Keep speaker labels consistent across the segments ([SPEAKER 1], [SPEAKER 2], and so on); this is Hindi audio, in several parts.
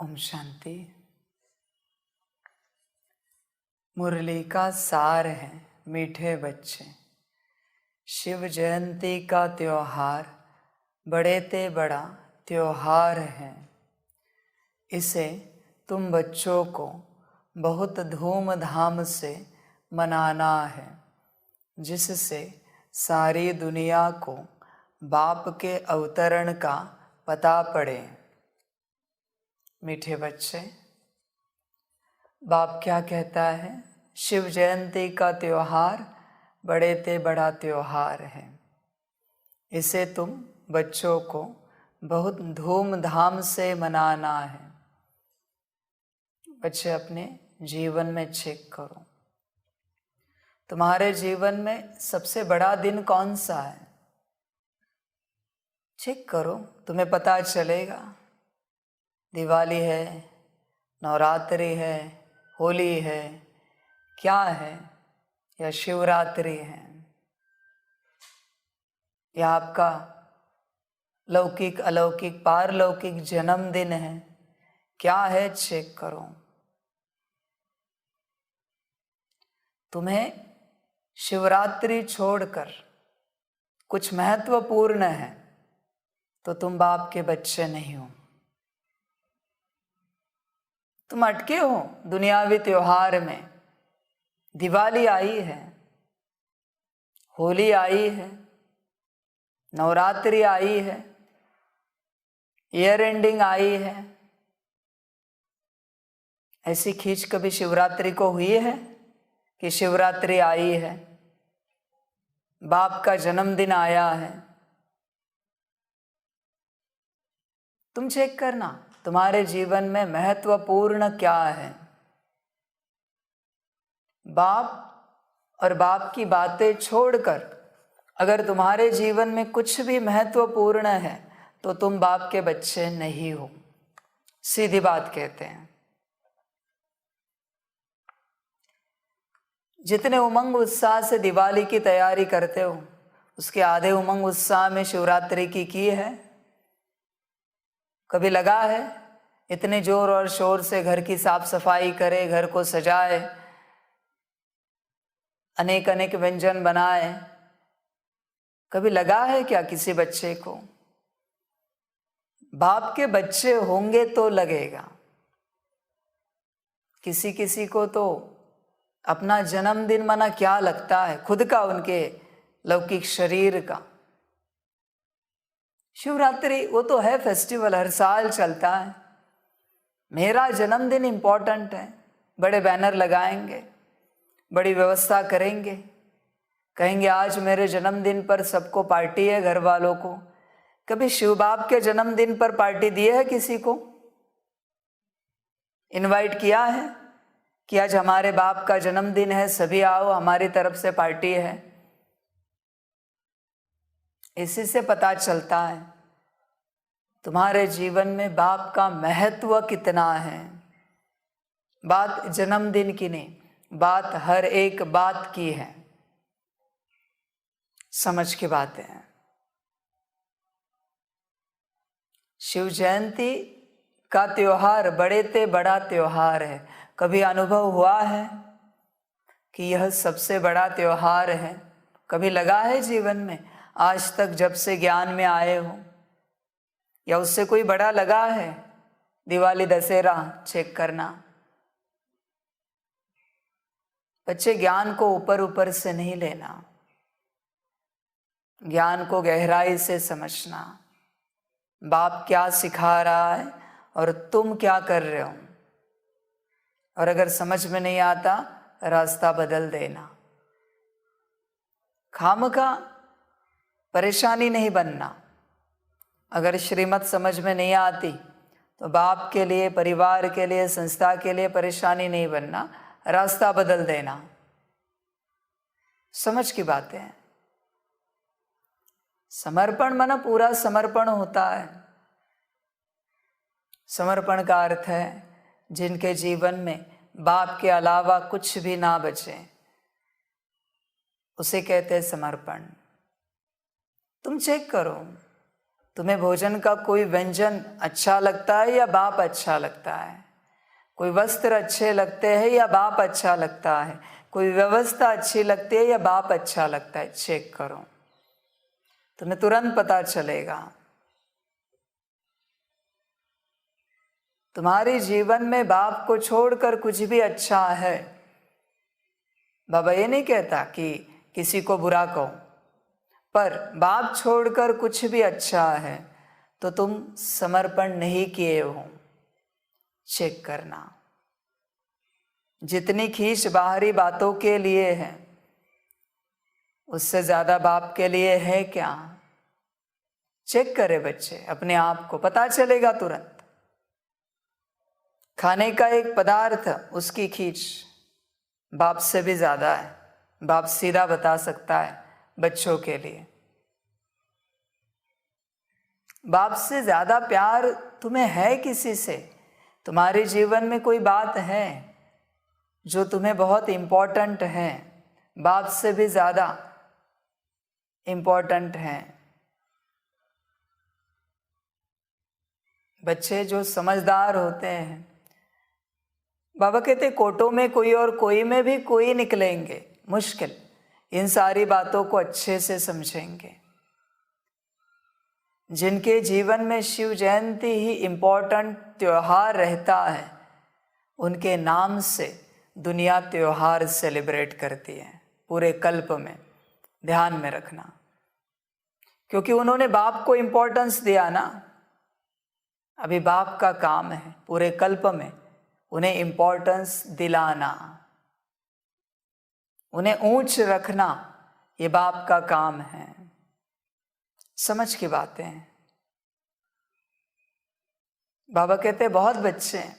[SPEAKER 1] ओम शांति। मुरली का सार है मीठे बच्चे। शिव जयंती का त्योहार बड़े ते बड़ा त्योहार है। इसे तुम बच्चों को बहुत धूमधाम से मनाना है, जिससे सारी दुनिया को बाप के अवतरण का पता पड़े। मीठे बच्चे, बाप क्या कहता है? शिव जयंती का त्योहार बड़े ते बड़ा त्योहार है। इसे तुम बच्चों को बहुत धूमधाम से मनाना है। बच्चे अपने जीवन में चेक करो, तुम्हारे जीवन में सबसे बड़ा दिन कौन सा है? चेक करो, तुम्हें पता चलेगा। दिवाली है, नवरात्रि है, होली है, क्या है, या शिवरात्रि है, या आपका लौकिक अलौकिक पारलौकिक जन्मदिन है, क्या है? चेक करो। तुम्हें शिवरात्रि छोड़कर कुछ महत्वपूर्ण है तो तुम बाप के बच्चे नहीं हो। तुम अटके हो दुनियावी त्योहार में। दिवाली आई है, होली आई है, नवरात्रि आई है, ईयर एंडिंग आई है। ऐसी खींच कभी शिवरात्रि को हुई है कि शिवरात्रि आई है, बाप का जन्मदिन आया है? तुम चेक करना, तुम्हारे जीवन में महत्वपूर्ण क्या है। बाप और बाप की बातें छोड़कर अगर तुम्हारे जीवन में कुछ भी महत्वपूर्ण है तो तुम बाप के बच्चे नहीं हो। सीधी बात कहते हैं। जितने उमंग उत्साह से दिवाली की तैयारी करते हो, उसके आधे उमंग उत्साह में शिवरात्रि की है? कभी लगा है इतने जोर और शोर से घर की साफ सफाई करे, घर को सजाए, अनेक अनेक व्यंजन बनाए? कभी लगा है क्या किसी बच्चे को? बाप के बच्चे होंगे तो लगेगा। किसी किसी को तो अपना जन्मदिन मना क्या लगता है, खुद का, उनके लौकिक शरीर का। शिवरात्रि वो तो है फेस्टिवल, हर साल चलता है। मेरा जन्मदिन इम्पोर्टेंट है, बड़े बैनर लगाएंगे, बड़ी व्यवस्था करेंगे, कहेंगे आज मेरे जन्मदिन पर सबको पार्टी है, घर वालों को। कभी शिव बाप के जन्मदिन पर पार्टी दी है किसी को? इनवाइट किया है कि आज हमारे बाप का जन्मदिन है, सभी आओ, हमारी तरफ से पार्टी है? इसी से पता चलता है तुम्हारे जीवन में बाप का महत्व कितना है। बात जन्मदिन की नहीं, बात हर एक बात की है। समझ की बातें हैं। शिव जयंती का त्योहार बड़े ते बड़ा त्योहार है। कभी अनुभव हुआ है कि यह सबसे बड़ा त्योहार है? कभी लगा है जीवन में आज तक जब से ज्ञान में आए हो, या उससे कोई बड़ा लगा है? दिवाली दशहरा चेक करना। बच्चे, ज्ञान को ऊपर ऊपर से नहीं लेना, ज्ञान को गहराई से समझना। बाप क्या सिखा रहा है और तुम क्या कर रहे हो, और अगर समझ में नहीं आता रास्ता बदल देना। खामखा परेशानी नहीं बनना। अगर श्रीमत समझ में नहीं आती तो बाप के लिए, परिवार के लिए, संस्था के लिए परेशानी नहीं बनना, रास्ता बदल देना। समझ की बातें हैं। समर्पण माना पूरा समर्पण होता है। समर्पण का अर्थ है जिनके जीवन में बाप के अलावा कुछ भी ना बचे, उसे कहते हैं समर्पण। तुम चेक करो, तुम्हें भोजन का कोई व्यंजन अच्छा लगता है या बाप अच्छा लगता है? कोई वस्त्र अच्छे लगते हैं या बाप अच्छा लगता है? कोई व्यवस्था अच्छी लगती है या बाप अच्छा लगता है? चेक करो, तुम्हें तुरंत पता चलेगा। तुम्हारे जीवन में बाप को छोड़कर कुछ भी अच्छा है। बाबा ये नहीं कहता कि किसी को बुरा कहो, पर बाप छोड़कर कुछ भी अच्छा है तो तुम समर्पण नहीं किए हो। चेक करना। जितनी खींच बाहरी बातों के लिए है, उससे ज्यादा बाप के लिए है क्या? चेक करे बच्चे अपने आप को, पता चलेगा तुरंत। खाने का एक पदार्थ, उसकी खींच बाप से भी ज्यादा है। बाप सीधा बता सकता है बच्चों के लिए। बाप से ज्यादा प्यार तुम्हें है किसी से? तुम्हारे जीवन में कोई बात है जो तुम्हें बहुत इम्पोर्टेंट है, बाप से भी ज्यादा इम्पोर्टेंट है? बच्चे जो समझदार होते हैं, बाबा कहते कोटों में कोई और कोई में भी कोई निकलेंगे, मुश्किल इन सारी बातों को अच्छे से समझेंगे। जिनके जीवन में शिव जयंती ही इम्पोर्टेंट त्योहार रहता है, उनके नाम से दुनिया त्योहार सेलिब्रेट करती है पूरे कल्प में। ध्यान में रखना, क्योंकि उन्होंने बाप को इम्पोर्टेंस दिया ना। अभी बाप का काम है पूरे कल्प में उन्हें इम्पोर्टेंस दिलाना, उन्हें ऊंच रखना, ये बाप का काम है। समझ की बातें हैं। बाबा कहते हैं बहुत बच्चे हैं,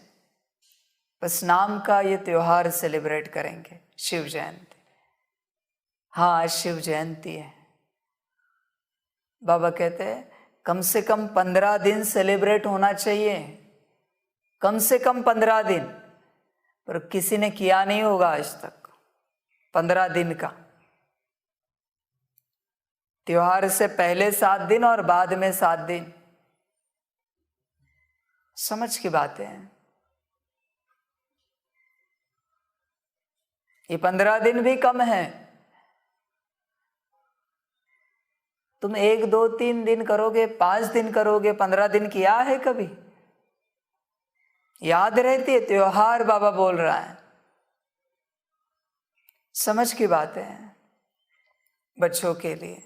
[SPEAKER 1] बस नाम का ये त्योहार सेलिब्रेट करेंगे, शिव जयंती। हाँ, आज शिव जयंती है। बाबा कहते हैं कम से कम 15 दिन सेलिब्रेट होना चाहिए, कम से कम 15 दिन। पर किसी ने किया नहीं होगा आज तक 15 दिन का। त्योहार से पहले 7 दिन और बाद में 7 दिन। समझ की बातें हैं। ये 15 दिन भी कम है। तुम 1, 2, 3 दिन करोगे, 5 दिन करोगे, 15 दिन किया है कभी? याद रहती है त्योहार, बाबा बोल रहा है। समझ की बातें हैं बच्चों के लिए।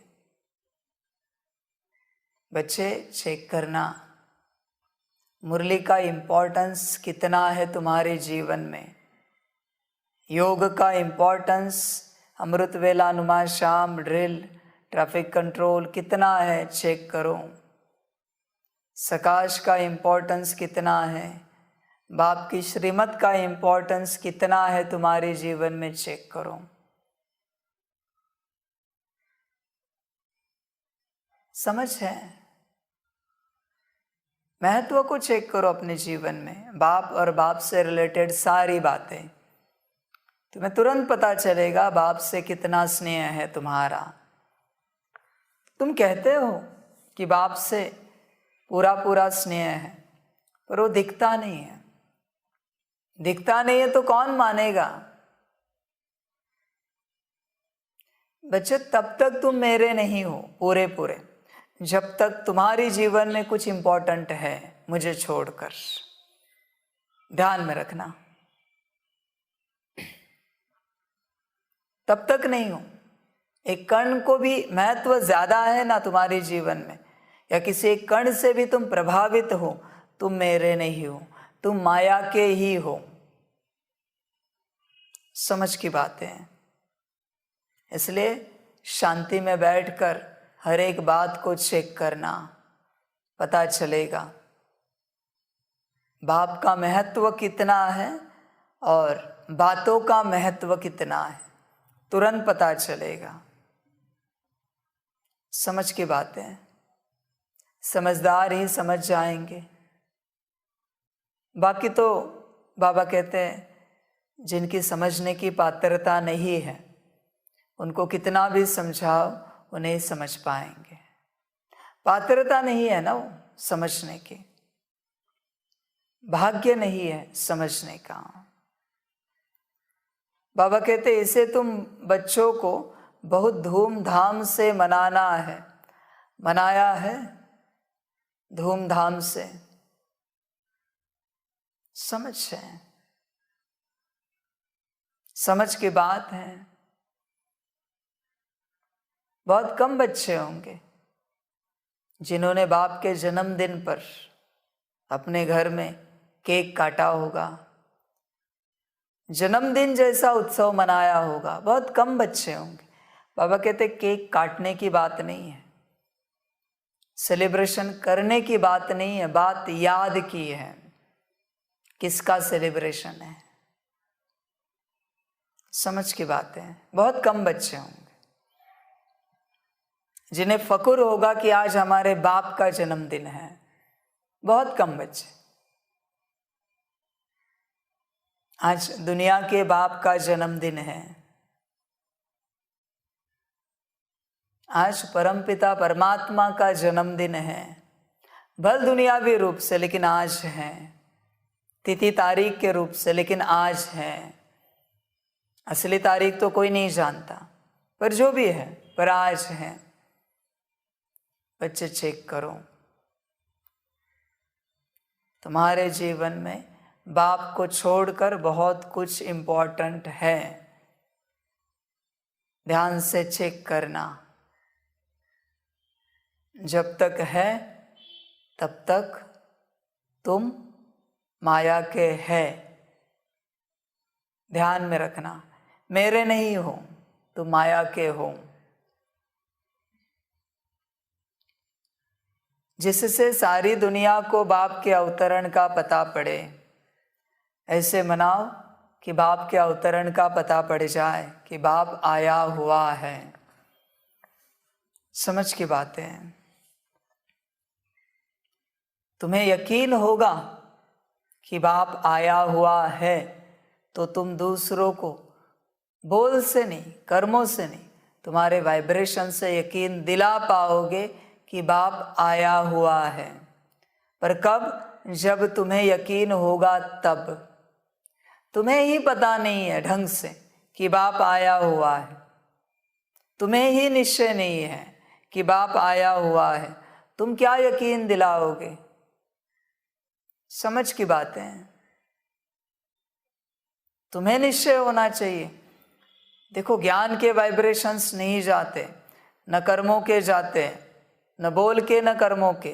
[SPEAKER 1] बच्चे चेक करना मुरली का इम्पोर्टेंस कितना है तुम्हारे जीवन में। योग का इम्पोर्टेंस, अमृत वेला, नुमा शाम, ड्रिल, ट्रैफिक कंट्रोल कितना है, चेक करो। सकाश का इम्पोर्टेंस कितना है, बाप की श्रीमत का इम्पोर्टेंस कितना है तुम्हारे जीवन में, चेक करो। समझ है? महत्व को चेक करो अपने जीवन में। बाप और बाप से रिलेटेड सारी बातें, तुम्हें तुरंत पता चलेगा बाप से कितना स्नेह है तुम्हारा। तुम कहते हो कि बाप से पूरा पूरा स्नेह है, पर वो दिखता नहीं है। दिखता नहीं है तो कौन मानेगा? बच्चे, तब तक तुम मेरे नहीं हो पूरे पूरे जब तक तुम्हारे जीवन में कुछ इंपॉर्टेंट है मुझे छोड़कर। ध्यान में रखना, तब तक नहीं हो। एक कण को भी महत्व ज्यादा है ना तुम्हारे जीवन में, या किसी एक कण से भी तुम प्रभावित हो, तुम मेरे नहीं हो, तुम माया के ही हो। समझ की बातें हैं। इसलिए शांति में बैठकर हर एक बात को चेक करना, पता चलेगा बाप का महत्व कितना है और बातों का महत्व कितना है, तुरंत पता चलेगा। समझ की बातें हैं। समझदार ही समझ जाएंगे। बाकी तो बाबा कहते हैं जिनकी समझने की पात्रता नहीं है उनको कितना भी समझाओ वो नहीं समझ पाएंगे। पात्रता नहीं है ना वो समझने की, भाग्य नहीं है समझने का। बाबा कहते इसे तुम बच्चों को बहुत धूमधाम से मनाना है, मनाया है धूमधाम से, समझ है, समझ की बात है। बहुत कम बच्चे होंगे जिन्होंने बाप के जन्मदिन पर अपने घर में केक काटा होगा, जन्मदिन जैसा उत्सव मनाया होगा। बहुत कम बच्चे होंगे। बाबा कहते केक काटने की बात नहीं है, सेलिब्रेशन करने की बात नहीं है, बात याद की है। किसका सेलिब्रेशन है, समझ की बात है। बहुत कम बच्चे होंगे जिन्हें फक्र होगा कि आज हमारे बाप का जन्मदिन है। बहुत कम बच्चे। आज दुनिया के बाप का जन्मदिन है, आज परमपिता परमात्मा का जन्मदिन है, भल दुनियावी रूप से लेकिन आज है, तिथि तारीख के रूप से लेकिन आज है। असली तारीख तो कोई नहीं जानता, पर जो भी है पर आज है। बच्चे चेक करो, तुम्हारे जीवन में बाप को छोड़कर बहुत कुछ इम्पोर्टेंट है। ध्यान से चेक करना। जब तक है तब तक तुम माया के है। ध्यान में रखना, मेरे नहीं हो, तुम माया के हो। जिससे सारी दुनिया को बाप के अवतरण का पता पड़े, ऐसे मनाओ कि बाप के अवतरण का पता पड़ जाए कि बाप आया हुआ है। समझ की बातें हैं। तुम्हें यकीन होगा कि बाप आया हुआ है तो तुम दूसरों को बोल से नहीं, कर्मों से नहीं, तुम्हारे वाइब्रेशन से यकीन दिला पाओगे कि बाप आया हुआ है। पर कब? जब तुम्हें यकीन होगा तब। तुम्हें ही पता नहीं है ढंग से कि बाप आया हुआ है, तुम्हें ही निश्चय नहीं है कि बाप आया हुआ है, तुम क्या यकीन दिलाओगे? समझ की बातें हैं। तुम्हें निश्चय होना चाहिए। देखो, ज्ञान के वाइब्रेशंस नहीं जाते, न कर्मों के जाते, न बोल के न कर्मों के।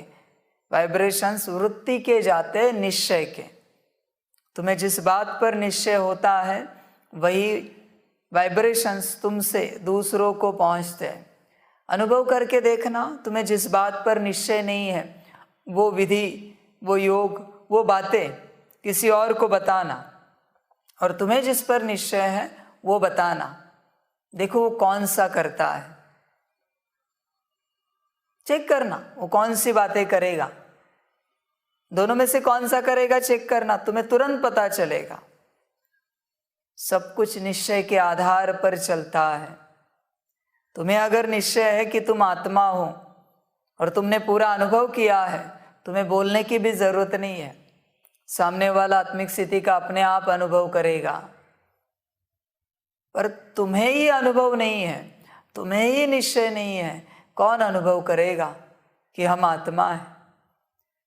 [SPEAKER 1] वाइब्रेशंस वृत्ति के जाते, निश्चय के। तुम्हें जिस बात पर निश्चय होता है वही वाइब्रेशंस तुमसे दूसरों को पहुंचते हैं। अनुभव करके देखना, तुम्हें जिस बात पर निश्चय नहीं है वो विधि, वो योग, वो बातें किसी और को बताना, और तुम्हें जिस पर निश्चय है वो बताना। देखो वो कौन सा करता है, चेक करना वो कौन सी बातें करेगा। दोनों में से कौन सा करेगा चेक करना, तुम्हें तुरंत पता चलेगा। सब कुछ निश्चय के आधार पर चलता है। तुम्हें अगर निश्चय है कि तुम आत्मा हो और तुमने पूरा अनुभव किया है, तुम्हें बोलने की भी जरूरत नहीं है। सामने वाला आत्मिक स्थिति का अपने आप अनुभव करेगा। पर तुम्हें ही अनुभव नहीं है, तुम्हें ही निश्चय नहीं है, कौन अनुभव करेगा कि हम आत्मा है?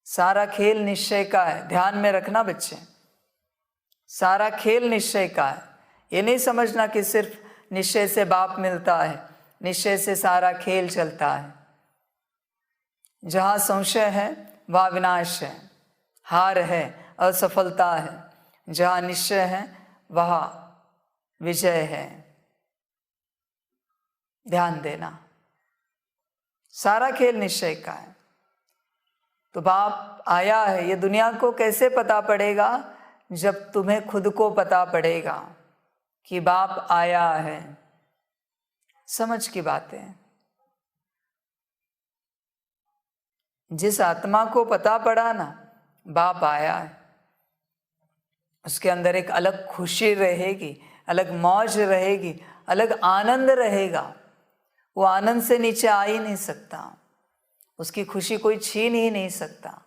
[SPEAKER 1] सारा खेल निश्चय का है। ध्यान में रखना बच्चे, सारा खेल निश्चय का है। ये नहीं समझना कि सिर्फ निश्चय से बाप मिलता है, निश्चय से सारा खेल चलता है। जहाँ संशय है वहाँ विनाश है, हार है, असफलता है। जहाँ निश्चय है वहाँ विजय है। ध्यान देना, सारा खेल निश्चय का है। तो बाप आया है, ये दुनिया को कैसे पता पड़ेगा? जब तुम्हें खुद को पता पड़ेगा कि बाप आया है। समझ की बातें। जिस आत्मा को पता पड़ा ना बाप आया है, उसके अंदर एक अलग खुशी रहेगी, अलग मौज रहेगी, अलग आनंद रहेगा। वो आनंद से नीचे आ ही नहीं सकता। उसकी खुशी कोई छीन ही नहीं सकता।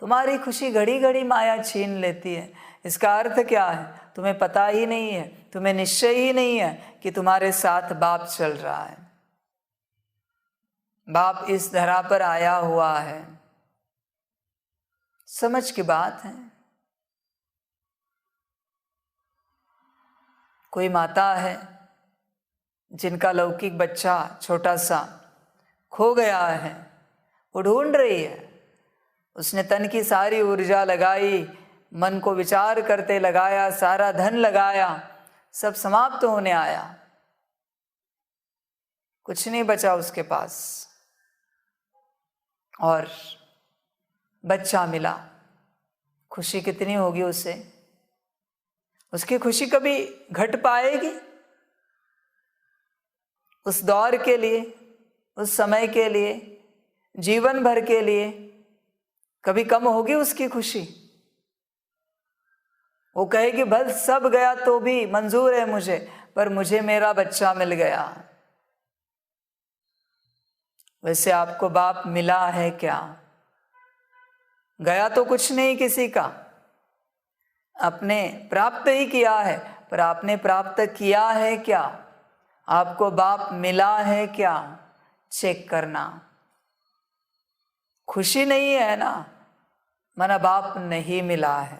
[SPEAKER 1] तुम्हारी खुशी घड़ी घड़ी माया छीन लेती है। इसका अर्थ क्या है? तुम्हें पता ही नहीं है, तुम्हें निश्चय ही नहीं है कि तुम्हारे साथ बाप चल रहा है। बाप इस धरा पर आया हुआ है। समझ की बात है। कोई माता है जिनका लौकिक बच्चा छोटा सा खो गया है, वो ढूंढ रही है। उसने तन की सारी ऊर्जा लगाई, मन को विचार करते लगाया, सारा धन लगाया, सब समाप्त होने आया, कुछ नहीं बचा उसके पास। और बच्चा मिला, खुशी कितनी होगी उसे? उसकी खुशी कभी घट पाएगी? उस दौर के लिए, उस समय के लिए, जीवन भर के लिए कभी कम होगी उसकी खुशी? वो कहेगी बस सब गया तो भी मंजूर है मुझे, पर मुझे मेरा बच्चा मिल गया। वैसे आपको बाप मिला है क्या? गया तो कुछ नहीं किसी का, आपने प्राप्त ही किया है, पर आपने प्राप्त किया है क्या? आपको बाप मिला है क्या? चेक करना। खुशी नहीं है ना, माना बाप नहीं मिला है।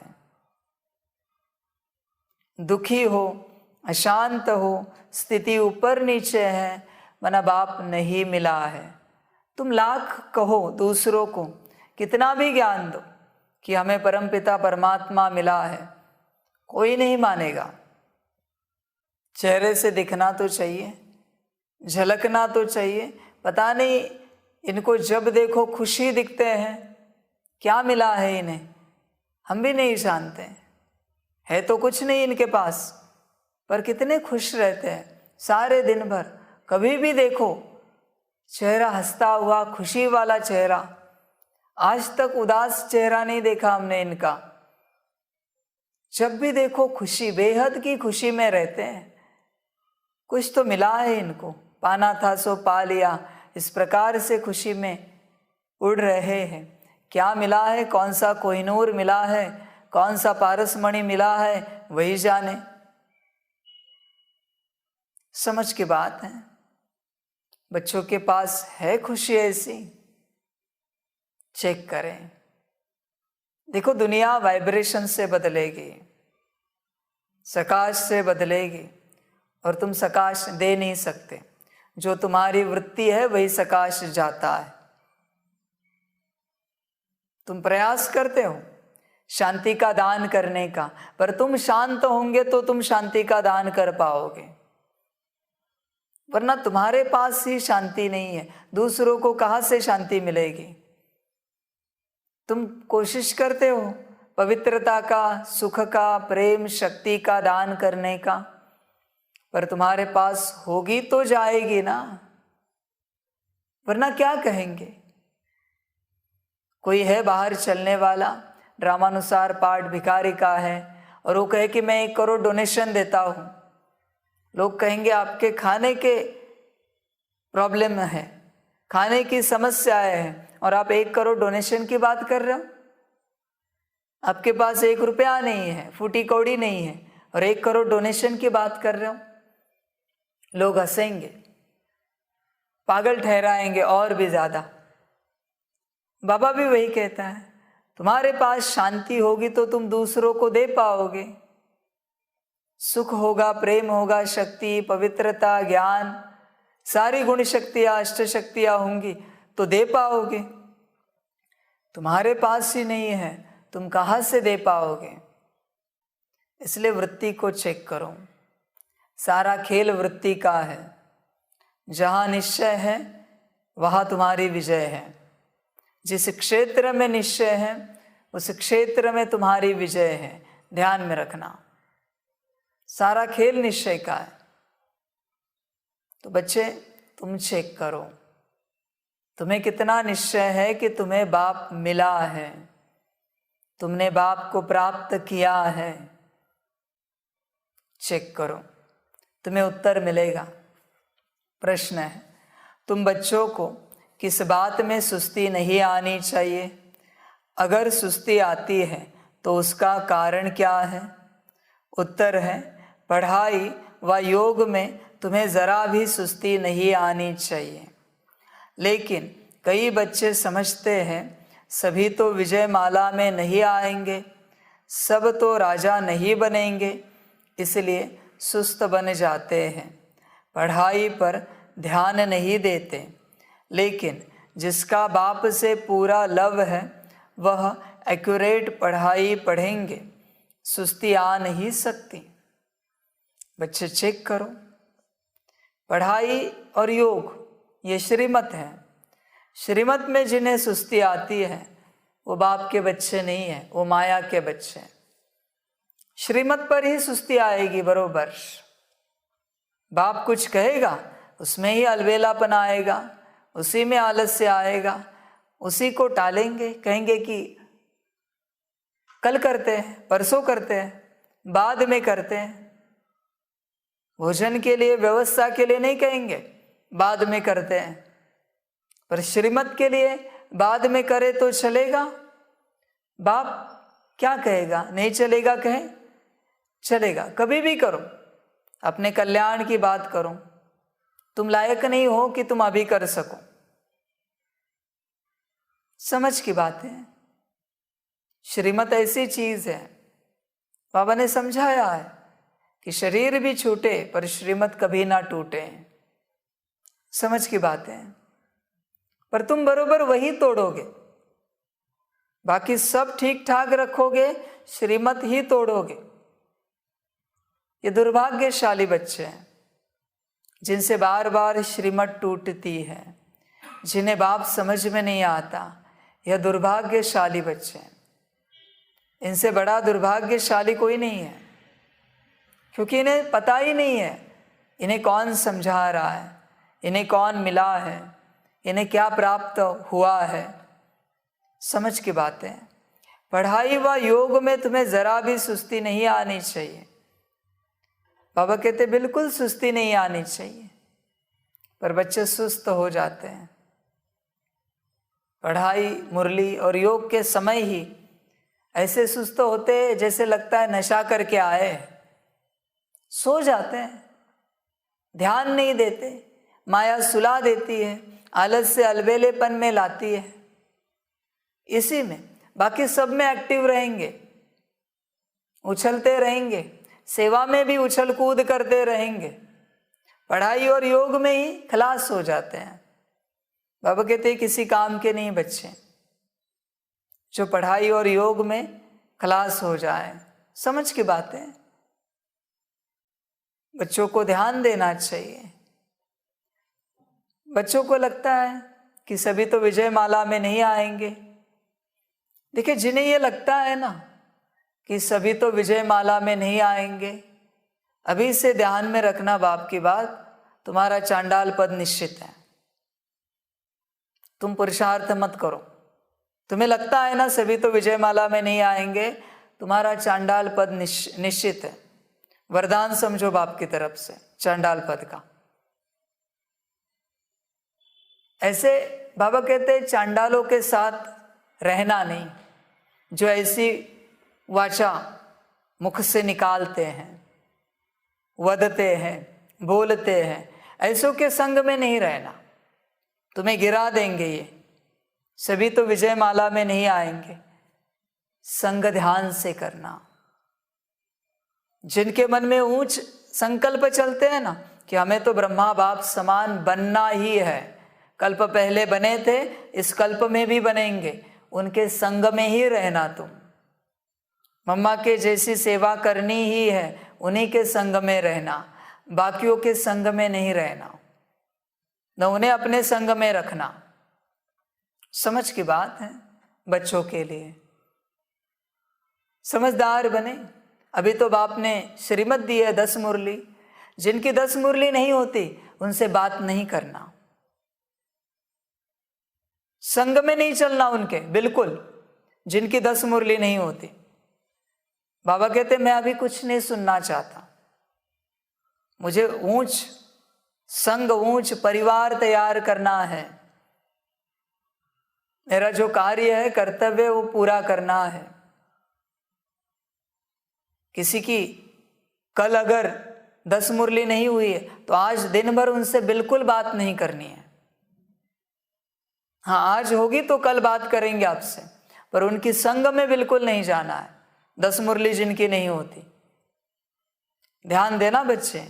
[SPEAKER 1] दुखी हो, अशांत हो, स्थिति ऊपर नीचे है, माना बाप नहीं मिला है। तुम लाख कहो दूसरों को, कितना भी ज्ञान दो कि हमें परमपिता परमात्मा मिला है, कोई नहीं मानेगा। चेहरे से दिखना तो चाहिए, झलकना तो चाहिए। पता नहीं इनको जब देखो खुशी दिखते हैं, क्या मिला है इन्हें, हम भी नहीं जानते। है तो कुछ नहीं इनके पास, पर कितने खुश रहते हैं सारे दिन भर। कभी भी देखो चेहरा हंसता हुआ, खुशी वाला चेहरा। आज तक उदास चेहरा नहीं देखा हमने इनका। जब भी देखो खुशी, बेहद की खुशी में रहते हैं। कुछ तो मिला है इनको, पाना था सो पा लिया, इस प्रकार से खुशी में उड़ रहे हैं। क्या मिला है, कौन सा कोहिनूर मिला है, कौन सा पारसमणि मिला है, वही जाने। समझ की बात है। बच्चों के पास है खुशी ऐसी? चेक करें। देखो दुनिया वाइब्रेशन से बदलेगी, सकाश से बदलेगी, और तुम सकाश दे नहीं सकते। जो तुम्हारी वृत्ति है वही सकाश जाता है। तुम प्रयास करते हो शांति का दान करने का, पर तुम शांत होंगे तो तुम शांति का दान कर पाओगे, वरना तुम्हारे पास ही शांति नहीं है, दूसरों को कहाँ से शांति मिलेगी? तुम कोशिश करते हो पवित्रता का, सुख का, प्रेम, शक्ति का दान करने का, पर तुम्हारे पास होगी तो जाएगी ना, वरना क्या कहेंगे? कोई है बाहर चलने वाला, ड्रामानुसार पाठ भिखारी का है, और वो कहे कि मैं 1 करोड़ डोनेशन देता हूं। लोग कहेंगे आपके खाने के प्रॉब्लम है, खाने की समस्याएं हैं, और आप 1 करोड़ डोनेशन की बात कर रहे हो। आपके पास 1 रुपया नहीं है, फूटी कौड़ी नहीं है, और 1 करोड़ डोनेशन की बात कर रहे हो। लोग हंसेंगे, पागल ठहराएंगे और भी ज्यादा। बाबा भी वही कहता है, तुम्हारे पास शांति होगी तो तुम दूसरों को दे पाओगे। सुख होगा, प्रेम होगा, शक्ति, पवित्रता, ज्ञान, सारी गुण शक्तियां, अष्ट शक्तियां होंगी तो दे पाओगे। तुम्हारे पास ही नहीं है, तुम कहाँ से दे पाओगे? इसलिए वृत्ति को चेक करो। सारा खेल वृत्ति का है। जहाँ निश्चय है वहाँ तुम्हारी विजय है। जिस क्षेत्र में निश्चय है उस क्षेत्र में तुम्हारी विजय है। ध्यान में रखना, सारा खेल निश्चय का है। तो बच्चे तुम चेक करो, तुम्हें कितना निश्चय है कि तुम्हें बाप मिला है, तुमने बाप को प्राप्त किया है। चेक करो, तुम्हें उत्तर मिलेगा। प्रश्न है, तुम बच्चों को किस बात में सुस्ती नहीं आनी चाहिए? अगर सुस्ती आती है तो उसका कारण क्या है? उत्तर है, पढ़ाई व योग में तुम्हें ज़रा भी सुस्ती नहीं आनी चाहिए। लेकिन कई बच्चे समझते हैं सभी तो विजयमाला में नहीं आएंगे, सब तो राजा नहीं बनेंगे, इसलिए सुस्त बन जाते हैं, पढ़ाई पर ध्यान नहीं देते। लेकिन जिसका बाप से पूरा लव है वह एक्यूरेट पढ़ाई पढ़ेंगे, सुस्ती आ नहीं सकती। बच्चे चेक करो, पढ़ाई और योग ये श्रीमत है। श्रीमत में जिन्हें सुस्ती आती है वो बाप के बच्चे नहीं हैं, वो माया के बच्चे हैं। श्रीमत पर ही सुस्ती आएगी बरोबर। बाप कुछ कहेगा उसमें ही अलबेलापन आएगा, उसी में आलस्य आएगा, उसी को टालेंगे, कहेंगे कि कल करते हैं, परसों करते हैं, बाद में करते हैं। भोजन के लिए, व्यवस्था के लिए नहीं कहेंगे, बाद में करते हैं। पर श्रीमत के लिए बाद में करे तो चलेगा? बाप क्या कहेगा? नहीं चलेगा कहे? चलेगा, कभी भी करो, अपने कल्याण की बात करो। तुम लायक नहीं हो कि तुम अभी कर सको। समझ की बात है। श्रीमत ऐसी चीज है, बाबा ने समझाया है कि शरीर भी छूटे पर श्रीमत कभी ना टूटे। समझ की बात है। पर तुम बरोबर वही तोड़ोगे, बाकी सब ठीक ठाक रखोगे, श्रीमत ही तोड़ोगे। ये दुर्भाग्यशाली बच्चे हैं जिनसे बार बार श्रीमत टूटती है, जिन्हें बाप समझ में नहीं आता। यह दुर्भाग्यशाली बच्चे हैं। इनसे बड़ा दुर्भाग्यशाली कोई नहीं है, क्योंकि इन्हें पता ही नहीं है इन्हें कौन समझा रहा है, इन्हें कौन मिला है, इन्हें क्या प्राप्त हुआ है। समझ की बात है। पढ़ाई व योग में तुम्हें जरा भी सुस्ती नहीं आनी चाहिए। बाबा कहते बिल्कुल सुस्ती नहीं आनी चाहिए, पर बच्चे सुस्त हो जाते हैं। पढ़ाई, मुरली और योग के समय ही ऐसे सुस्त होते हैं जैसे लगता है नशा करके आए। सो जाते हैं, ध्यान नहीं देते, माया सुला देती है, आलस से अलबेलेपन में लाती है। इसी में, बाकी सब में एक्टिव रहेंगे, उछलते रहेंगे, सेवा में भी उछल कूद करते रहेंगे, पढ़ाई और योग में ही खलास हो जाते हैं। बाबा कहते हैं किसी काम के नहीं बच्चे जो पढ़ाई और योग में खलास हो जाए। समझ की बात है। बच्चों को ध्यान देना चाहिए। बच्चों को लगता है कि सभी तो विजयमाला में नहीं आएंगे। देखिए, जिन्हें ये लगता है ना कि सभी तो विजयमाला में नहीं आएंगे, अभी से ध्यान में रखना बाप की बात, तुम्हारा चांडाल पद निश्चित है। तुम पुरुषार्थ मत करो। तुम्हें लगता है ना सभी तो विजयमाला में नहीं आएंगे, तुम्हारा चांडाल पद निश्चित है। वरदान समझो बाप की तरफ से चांडाल पद का। ऐसे बाबा कहते हैं चांडालों के साथ रहना नहीं, जो ऐसी वाचा मुख से निकालते हैं, वदते हैं, बोलते हैं, ऐसों के संग में नहीं रहना। तुम्हें गिरा देंगे ये, सभी तो विजयमाला में नहीं आएंगे। संग ध्यान से करना। जिनके मन में ऊंच संकल्प चलते हैं ना कि हमें तो ब्रह्मा बाप समान बनना ही है, कल्प पहले बने थे, इस कल्प में भी बनेंगे, उनके संग में ही रहना। तुम मम्मा के जैसी सेवा करनी ही है, उन्हीं के संग में रहना, बाकियों के संग में नहीं रहना, न उन्हें अपने संग में रखना। समझ की बात है। बच्चों के लिए समझदार बने। अभी तो बाप ने श्रीमत दी है 10 मुरली। जिनकी 10 मुरली नहीं होती उनसे बात नहीं करना, संग में नहीं चलना उनके, बिल्कुल। जिनकी 10 मुरली नहीं होती, बाबा कहते मैं अभी कुछ नहीं सुनना चाहता, मुझे ऊंच संग, ऊंच परिवार तैयार करना है। मेरा जो कार्य है, कर्तव्य, वो पूरा करना है। किसी की कल अगर 10 मुरली नहीं हुई है तो आज दिन भर उनसे बिल्कुल बात नहीं करनी है। हाँ, आज होगी तो कल बात करेंगे आपसे, पर उनकी संग में बिल्कुल नहीं जाना है। 10 मुरली जिनकी नहीं होती, ध्यान देना बच्चे।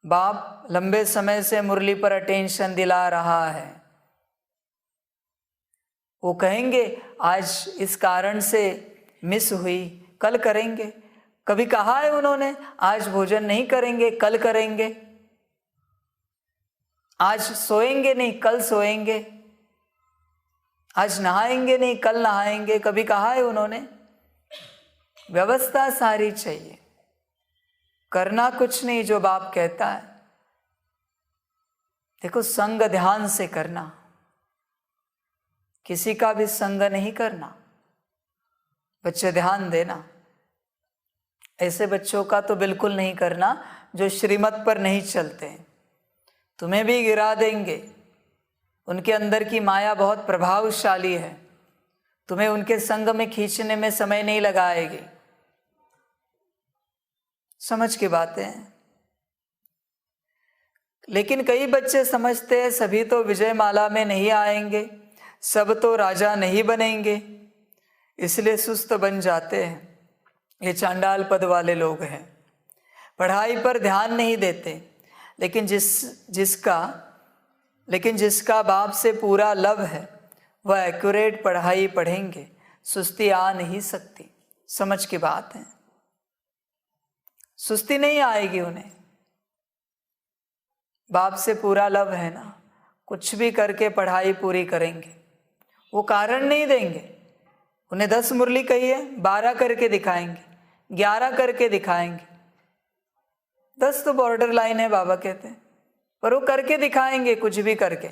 [SPEAKER 1] बाप लंबे समय से मुरली पर अटेंशन दिला रहा है, वो कहेंगे आज इस कारण से मिस हुई, कल करेंगे। कभी कहा है उन्होंने आज भोजन नहीं करेंगे, कल करेंगे। आज सोएंगे नहीं, कल सोएंगे। आज नहाएंगे नहीं, कल नहाएंगे। कभी कहा है उन्होंने? व्यवस्था सारी चाहिए, करना कुछ नहीं जो बाप कहता है। देखो, संग ध्यान से करना, किसी का भी संग नहीं करना। बच्चे ध्यान देना, ऐसे बच्चों का तो बिल्कुल नहीं करना जो श्रीमत पर नहीं चलते हैं। तुम्हें भी गिरा देंगे। उनके अंदर की माया बहुत प्रभावशाली है, तुम्हें उनके संग में खींचने में समय नहीं लगाएगी। समझ की बातें हैं। लेकिन कई बच्चे समझते हैं सभी तो विजय माला में नहीं आएंगे, सब तो राजा नहीं बनेंगे, इसलिए सुस्त बन जाते हैं। ये चांडाल पद वाले लोग हैं, पढ़ाई पर ध्यान नहीं देते। लेकिन जिसका बाप से पूरा लव है वह एक्यूरेट पढ़ाई पढ़ेंगे, सुस्ती आ नहीं सकती। समझ की बात है, सुस्ती नहीं आएगी उन्हें। बाप से पूरा लव है ना, कुछ भी करके पढ़ाई पूरी करेंगे। वो कारण नहीं देंगे। उन्हें 10 मुरली कही है, 12 करके दिखाएंगे, 11 करके दिखाएंगे। 10 तो बॉर्डर लाइन है बाबा कहते हैं, पर वो करके दिखाएंगे, कुछ भी करके।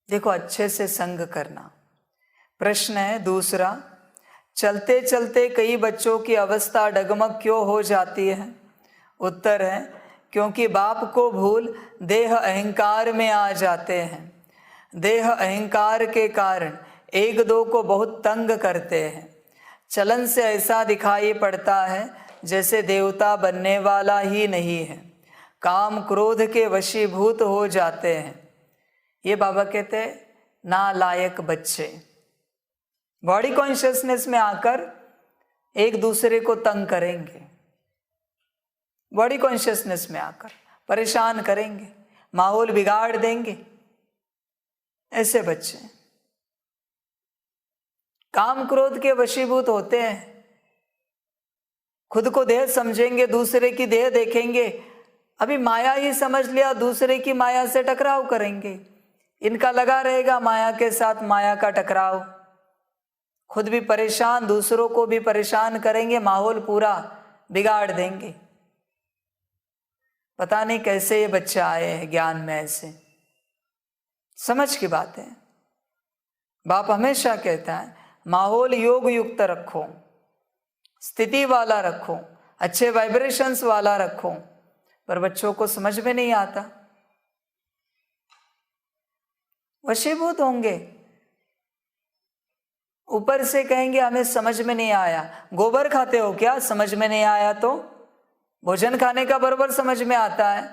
[SPEAKER 1] देखो, अच्छे से संग करना। प्रश्न है दूसरा, चलते चलते कई बच्चों की अवस्था डगमग क्यों हो जाती है? उत्तर है, क्योंकि बाप को भूल देह अहंकार में आ जाते हैं। देह अहंकार के कारण एक दो को बहुत तंग करते हैं। चलन से ऐसा दिखाई पड़ता है जैसे देवता बनने वाला ही नहीं है। काम क्रोध के वशीभूत हो जाते हैं। ये बाबा कहते हैं नालायक बच्चे बॉडी कॉन्शियसनेस में आकर एक दूसरे को तंग करेंगे, बॉडी कॉन्शियसनेस में आकर परेशान करेंगे, माहौल बिगाड़ देंगे। ऐसे बच्चे काम क्रोध के वशीभूत होते हैं, खुद को देह समझेंगे, दूसरे की देह देखेंगे। अभी माया ही समझ लिया, दूसरे की माया से टकराव करेंगे। इनका लगा रहेगा माया के साथ माया का टकराव, खुद भी परेशान, दूसरों को भी परेशान करेंगे, माहौल पूरा बिगाड़ देंगे। पता नहीं कैसे ये बच्चे आए हैं ज्ञान में ऐसे। समझ की बात है। बाप हमेशा कहता है माहौल योग युक्त रखो, स्थिति वाला रखो, अच्छे वाइब्रेशंस वाला रखो, पर बच्चों को समझ में नहीं आता, वशीभूत होंगे। ऊपर से कहेंगे हमें समझ में नहीं आया। गोबर खाते हो क्या? समझ में नहीं आया तो भोजन खाने का बराबर समझ में आता है,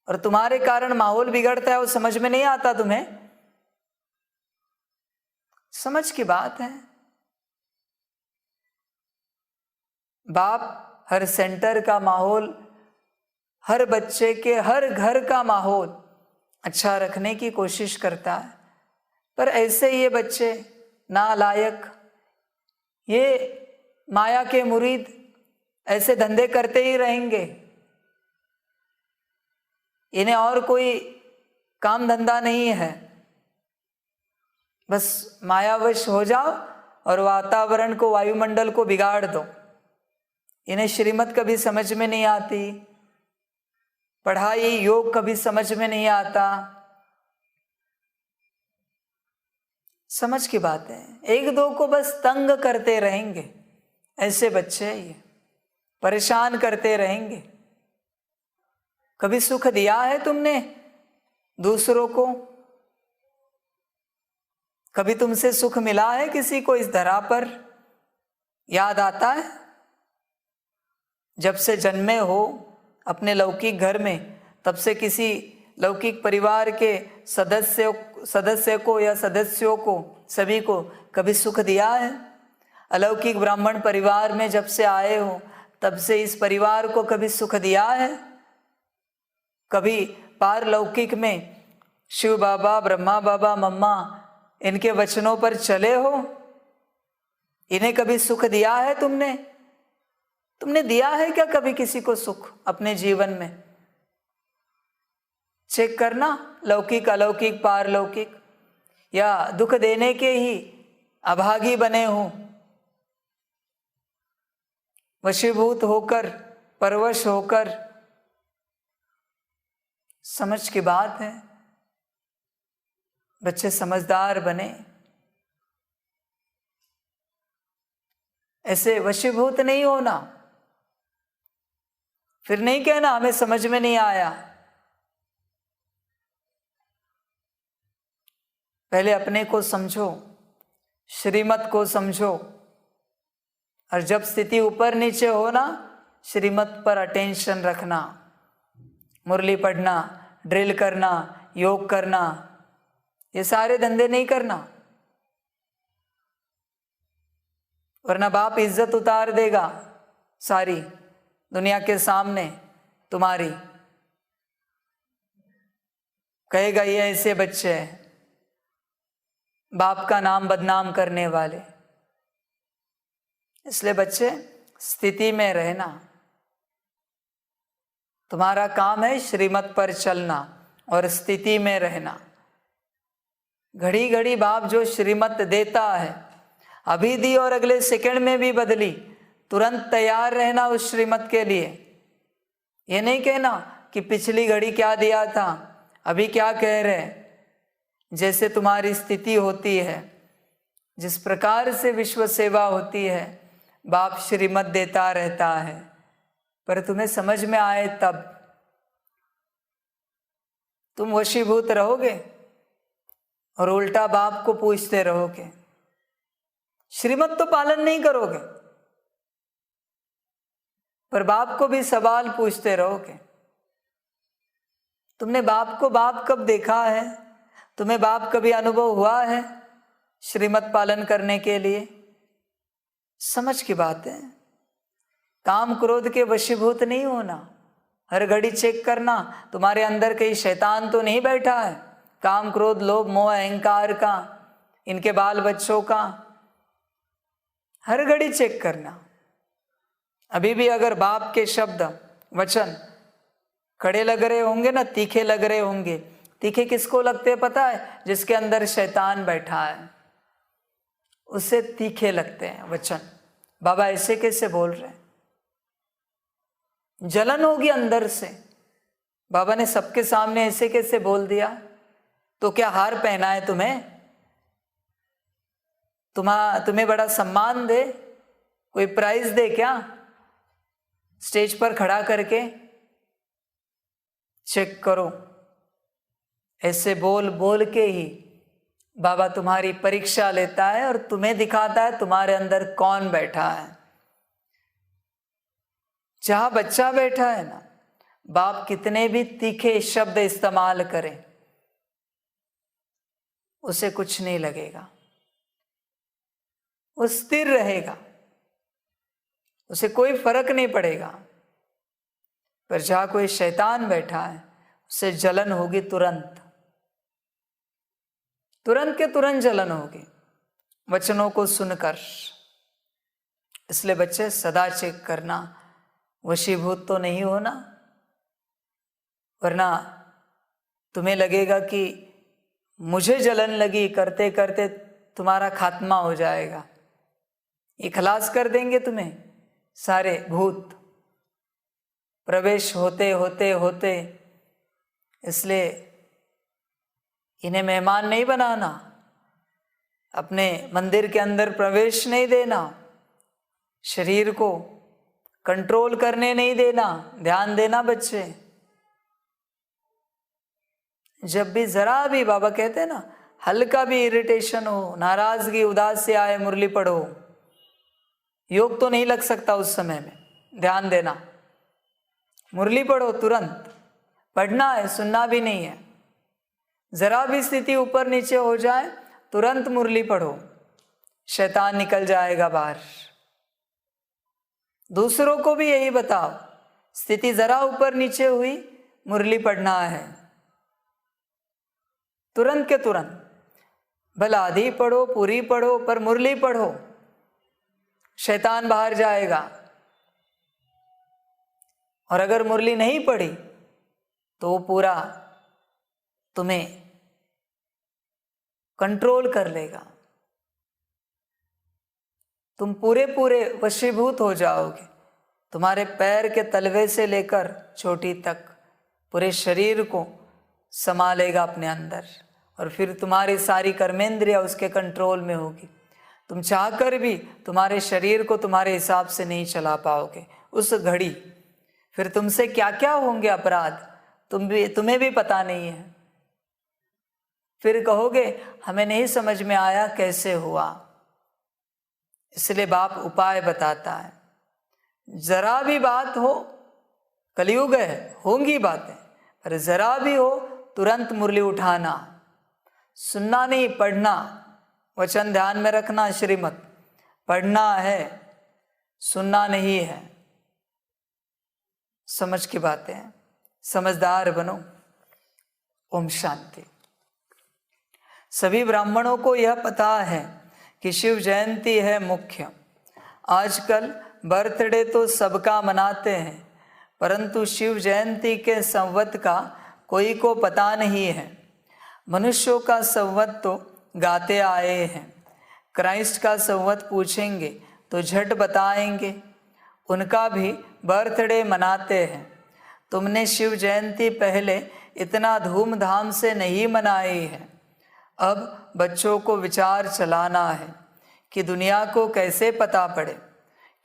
[SPEAKER 1] और तुम्हारे कारण माहौल बिगड़ता है, वो समझ में नहीं आता तुम्हें। समझ की बात है। बाप हर सेंटर का माहौल, हर बच्चे के हर घर का माहौल अच्छा रखने की कोशिश करता है, पर ऐसे ये बच्चे नालायक, ये माया के मुरीद ऐसे धंधे करते ही रहेंगे। इन्हें और कोई काम धंधा नहीं है, बस मायावश हो जाओ और वातावरण को, वायुमंडल को बिगाड़ दो। इन्हें श्रीमत कभी समझ में नहीं आती, पढ़ाई योग कभी समझ में नहीं आता। समझ की बात है। एक दो को बस तंग करते रहेंगे, ऐसे बच्चे ये परेशान करते रहेंगे। कभी सुख दिया है तुमने दूसरों को? कभी तुमसे सुख मिला है किसी को इस धरा पर? याद आता है? जब से जन्मे हो अपने लौकिक घर में, तब से किसी लौकिक परिवार के सदस्य को या सदस्यों को, सभी को कभी सुख दिया है? अलौकिक ब्राह्मण परिवार में जब से आए हो, तब से इस परिवार को कभी सुख दिया है? कभी पारलौकिक में शिव बाबा, ब्रह्मा बाबा, मम्मा, इनके वचनों पर चले हो? इन्हें कभी सुख दिया है तुमने? तुमने दिया है क्या कभी किसी को सुख अपने जीवन में? चेक करना, लौकिक, अलौकिक, पारलौकिक, या दुख देने के ही अभागी बने हो, वशीभूत होकर, परवश होकर। समझ की बात है, बच्चे समझदार बने। ऐसे वशीभूत नहीं होना, फिर नहीं कहना हमें समझ में नहीं आया। पहले अपने को समझो, श्रीमत को समझो, और जब स्थिति ऊपर नीचे हो ना, श्रीमत पर अटेंशन रखना। मुरली पढ़ना, ड्रिल करना, योग करना, ये सारे धंधे नहीं करना, वरना बाप इज्जत उतार देगा सारी दुनिया के सामने तुम्हारी। कहेगा ये ऐसे बच्चे हैं, बाप का नाम बदनाम करने वाले। इसलिए बच्चे स्थिति में रहना, तुम्हारा काम है श्रीमत पर चलना और स्थिति में रहना। घड़ी घड़ी बाप जो श्रीमत देता है, अभी दी और अगले सेकंड में भी बदली, तुरंत तैयार रहना उस श्रीमत के लिए। ये नहीं कहना कि पिछली घड़ी क्या दिया था, अभी क्या कह रहे। जैसे तुम्हारी स्थिति होती है, जिस प्रकार से विश्व सेवा होती है, बाप श्रीमत देता रहता है, पर तुम्हें समझ में आए तब। तुम वशीभूत रहोगे और उल्टा बाप को पूछते रहोगे, श्रीमत तो पालन नहीं करोगे, पर बाप को भी सवाल पूछते रहोगे। तुमने बाप को बाप कब देखा है? तुम्हें बाप कभी अनुभव हुआ है श्रीमत पालन करने के लिए? समझ की बात है। काम क्रोध के वशीभूत नहीं होना, हर घड़ी चेक करना तुम्हारे अंदर कहीं शैतान तो नहीं बैठा है। काम क्रोध लोभ मोह अहंकार का, इनके बाल बच्चों का हर घड़ी चेक करना। अभी भी अगर बाप के शब्द वचन कड़े लग रहे होंगे ना, तीखे लग रहे होंगे। तीखे किसको लगते हैं पता है? जिसके अंदर शैतान बैठा है, उससे तीखे लगते हैं वचन। बाबा ऐसे कैसे बोल रहे हैं? जलन होगी अंदर से, बाबा ने सबके सामने ऐसे कैसे बोल दिया? तो क्या हार पहना है तुम्हें? तुम्हें बड़ा सम्मान दे, कोई प्राइज दे क्या स्टेज पर खड़ा करके? चेक करो, ऐसे बोल बोल के ही बाबा तुम्हारी परीक्षा लेता है और तुम्हें दिखाता है तुम्हारे अंदर कौन बैठा है। जहां बच्चा बैठा है ना, बाप कितने भी तीखे शब्द इस्तेमाल करें, उसे कुछ नहीं लगेगा, वो स्थिर रहेगा, उसे कोई फर्क नहीं पड़ेगा। पर जहां कोई शैतान बैठा है, उसे जलन होगी, तुरंत के तुरंत जलन होगी वचनों को सुनकर। इसलिए बच्चे सदा चेक करना, वशीभूत तो नहीं होना, वरना तुम्हें लगेगा कि मुझे जलन लगी, करते करते तुम्हारा खात्मा हो जाएगा। ये खलास कर देंगे तुम्हें सारे भूत, प्रवेश होते होते होते। इसलिए इन्हें मेहमान नहीं बनाना, अपने मंदिर के अंदर प्रवेश नहीं देना, शरीर को कंट्रोल करने नहीं देना। ध्यान देना बच्चे, जब भी ज़रा भी, बाबा कहते हैं ना, हल्का भी इरिटेशन हो, नाराज़गी, उदासी आए, मुरली पढ़ो। योग तो नहीं लग सकता उस समय में, ध्यान देना। मुरली पढ़ो तुरंत, पढ़ना है, सुनना भी नहीं है। ज़रा भी स्थिति ऊपर नीचे हो जाए, तुरंत मुरली पढ़ो, शैतान निकल जाएगा बाहर। दूसरों को भी यही बताओ, स्थिति ज़रा ऊपर नीचे हुई, मुरली पढ़ना है, तुरंत के तुरंत। भला आधी पढ़ो, पूरी पढ़ो, पर मुरली पढ़ो, शैतान बाहर जाएगा। और अगर मुरली नहीं पढ़ी तो वो पूरा तुम्हें कंट्रोल कर लेगा, तुम पूरे पूरे वशीभूत हो जाओगे। तुम्हारे पैर के तलवे से लेकर चोटी तक पूरे शरीर को संभालेगा अपने अंदर, और फिर तुम्हारी सारी कर्मेंद्रियाँ उसके कंट्रोल में होगी। तुम चाहकर भी तुम्हारे शरीर को तुम्हारे हिसाब से नहीं चला पाओगे। उस घड़ी फिर तुमसे क्या क्या होंगे अपराध, तुम्हें भी पता नहीं है। फिर कहोगे हमें नहीं समझ में आया कैसे हुआ। इसलिए बाप उपाय बताता है, जरा भी बात हो, कलयुग है, होंगी बातें, पर जरा भी हो तुरंत मुरली उठाना, सुनना नहीं, पढ़ना। वचन ध्यान में रखना, श्रीमत पढ़ना है, सुनना नहीं है। समझ की बातें हैं, समझदार बनो। ओम शांति। सभी ब्राह्मणों को यह पता है कि शिव जयंती है मुख्य। आजकल बर्थडे तो सबका मनाते हैं, परंतु शिव जयंती के संवत का कोई को पता नहीं है। मनुष्यों का संवत तो गाते आए हैं, क्राइस्ट का संवत पूछेंगे तो झट बताएंगे, उनका भी बर्थडे मनाते हैं। तुमने शिव जयंती पहले इतना धूमधाम से नहीं मनाई है। अब बच्चों को विचार चलाना है कि दुनिया को कैसे पता पड़े,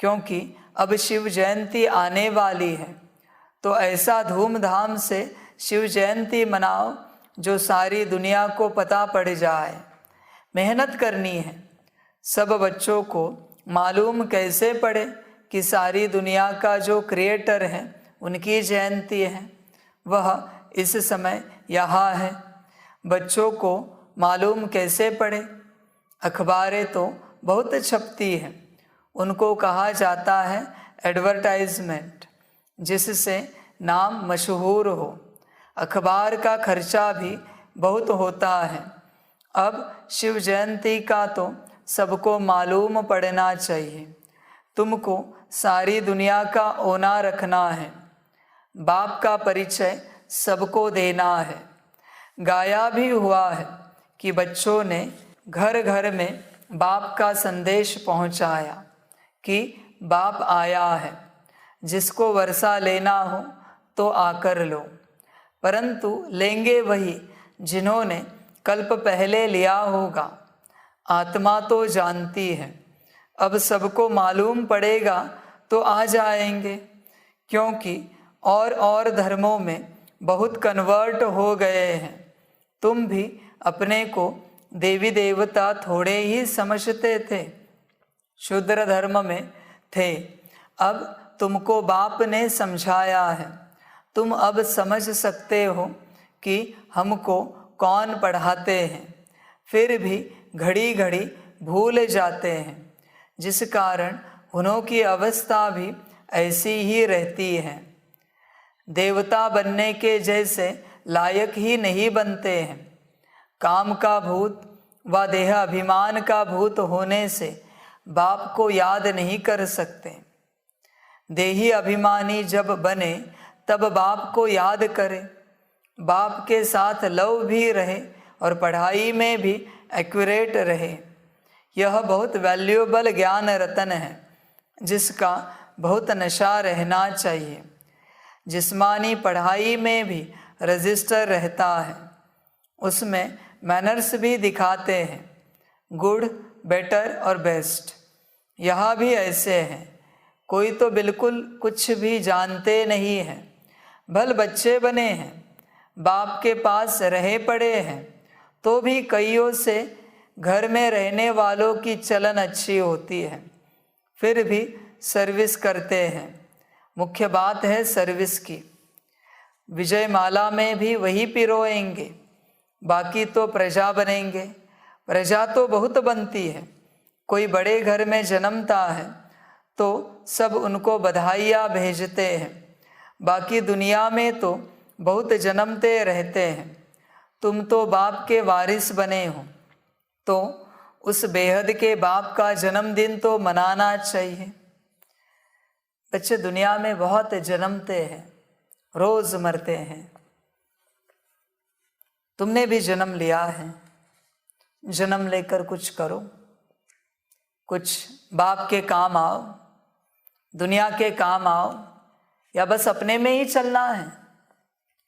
[SPEAKER 1] क्योंकि अब शिव जयंती आने वाली है। तो ऐसा धूमधाम से शिव जयंती मनाओ जो सारी दुनिया को पता पड़ जाए। मेहनत करनी है। सब बच्चों को मालूम कैसे पड़े कि सारी दुनिया का जो क्रिएटर है उनकी जयंती है, वह इस समय यहाँ है। बच्चों को मालूम कैसे पड़े? अखबारें तो बहुत छपती हैं, उनको कहा जाता है एडवर्टाइजमेंट, जिससे नाम मशहूर हो। अखबार का खर्चा भी बहुत होता है। अब शिव जयंती का तो सबको मालूम पड़ना चाहिए। तुमको सारी दुनिया का ओना रखना है, बाप का परिचय सबको देना है। गाया भी हुआ है कि बच्चों ने घर घर में बाप का संदेश पहुंचाया कि बाप आया है, जिसको वर्षा लेना हो तो आकर लो। परंतु लेंगे वही जिन्होंने कल्प पहले लिया होगा। आत्मा तो जानती है, अब सबको मालूम पड़ेगा तो आ जाएंगे, क्योंकि और धर्मों में बहुत कन्वर्ट हो गए हैं। तुम भी अपने को देवी देवता थोड़े ही समझते थे, शूद्र धर्म में थे। अब तुमको बाप ने समझाया है, तुम अब समझ सकते हो कि हमको कौन पढ़ाते हैं। फिर भी घड़ी घड़ी भूल जाते हैं, जिस कारण उन्हों की अवस्था भी ऐसी ही रहती है। देवता बनने के जैसे लायक ही नहीं बनते हैं। काम का भूत व देह अभिमान का भूत होने से बाप को याद नहीं कर सकते। देही अभिमानी जब बने तब बाप को याद करे, बाप के साथ लव भी रहे और पढ़ाई में भी एक्यूरेट रहे। यह बहुत वैल्यूएबल ज्ञान रतन है, जिसका बहुत नशा रहना चाहिए। जिस्मानी पढ़ाई में भी रजिस्टर रहता है, उसमें मैनर्स भी दिखाते हैं, गुड, बेटर और बेस्ट। यहाँ भी ऐसे हैं, कोई तो बिल्कुल कुछ भी जानते नहीं हैं, भल बच्चे बने हैं, बाप के पास रहे पड़े हैं तो भी कईयों से घर में रहने वालों की चलन अच्छी होती है, फिर भी सर्विस करते हैं। मुख्य बात है सर्विस की। विजय माला में भी वही पिरोएंगे, बाकी तो प्रजा बनेंगे। प्रजा तो बहुत बनती है। कोई बड़े घर में जन्मता है तो सब उनको बधाइयाँ भेजते हैं, बाकी दुनिया में तो बहुत जन्मते रहते हैं। तुम तो बाप के वारिस बने हो तो उस बेहद के बाप का जन्मदिन तो मनाना चाहिए। बच्चे दुनिया में बहुत जन्मते हैं, रोज मरते हैं। तुमने भी जन्म लिया है, जन्म लेकर कुछ करो, कुछ बाप के काम आओ, दुनिया के काम आओ, या बस अपने में ही चलना है?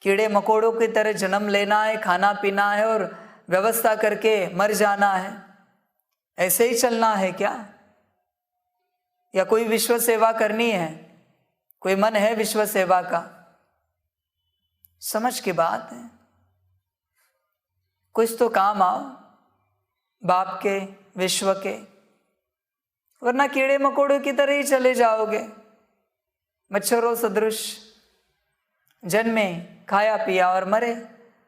[SPEAKER 1] कीड़े मकोड़ों की तरह जन्म लेना है, खाना पीना है और व्यवस्था करके मर जाना है, ऐसे ही चलना है क्या? या कोई विश्व सेवा करनी है? कोई मन है विश्व सेवा का? समझ की बात है। कुछ तो काम आओ बाप के, विश्व के, वरना कीड़े मकोड़ों की तरह ही चले जाओगे। मच्छरों सदृश जन्मे, खाया पिया और मरे,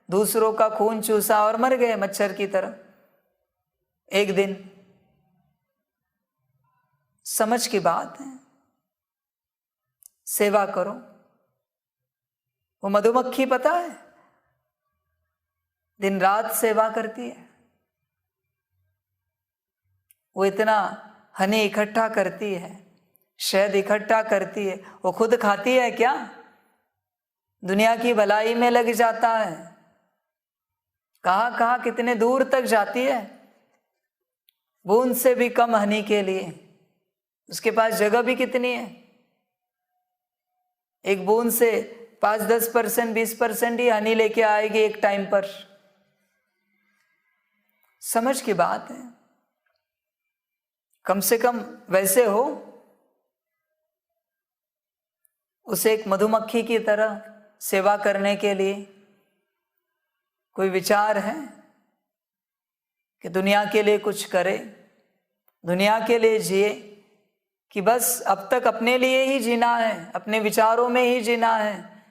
[SPEAKER 1] दूसरों का खून चूसा और मर गए मच्छर की तरह एक दिन। समझ की बात है। सेवा करो। वो मधुमक्खी पता है दिन रात सेवा करती है। वो इतना हनी इकट्ठा करती है, शहद इकट्ठा करती है। वो खुद खाती है क्या? दुनिया की भलाई में लग जाता है। कहाँ कहाँ कितने दूर तक जाती है, बूंद से भी कम हनी के लिए। उसके पास जगह भी कितनी है। एक बूंद से 5-10%, 20% ही हनी लेके आएगी एक टाइम पर। समझ की बात है। कम से कम वैसे हो, उसे एक मधुमक्खी की तरह सेवा करने के लिए कोई विचार है कि दुनिया के लिए कुछ करे, दुनिया के लिए जिए, कि बस अब तक अपने लिए ही जीना है, अपने विचारों में ही जीना है,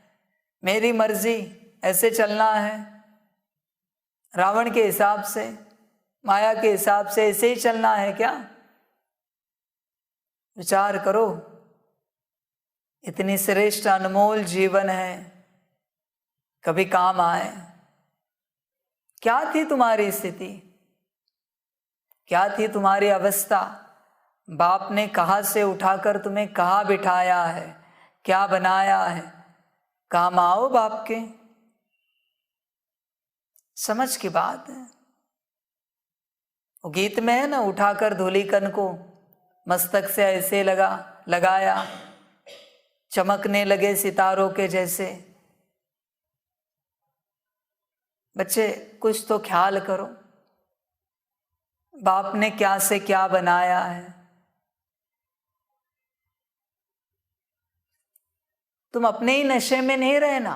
[SPEAKER 1] मेरी मर्जी, ऐसे चलना है, रावण के हिसाब से, माया के हिसाब से ऐसे ही चलना है क्या? विचार करो। इतनी श्रेष्ठ अनमोल जीवन है, कभी काम आए। क्या थी तुम्हारी स्थिति, क्या थी तुम्हारी अवस्था? बाप ने कहाँ से उठाकर तुम्हें कहाँ बिठाया है, क्या बनाया है? काम आओ बाप के। समझ की बात है। वो गीत में है ना, उठाकर धूलिकण को मस्तक से ऐसे लगाया, चमकने लगे सितारों के जैसे। बच्चे कुछ तो ख्याल करो, बाप ने क्या से क्या बनाया है। तुम अपने ही नशे में नहीं रहना।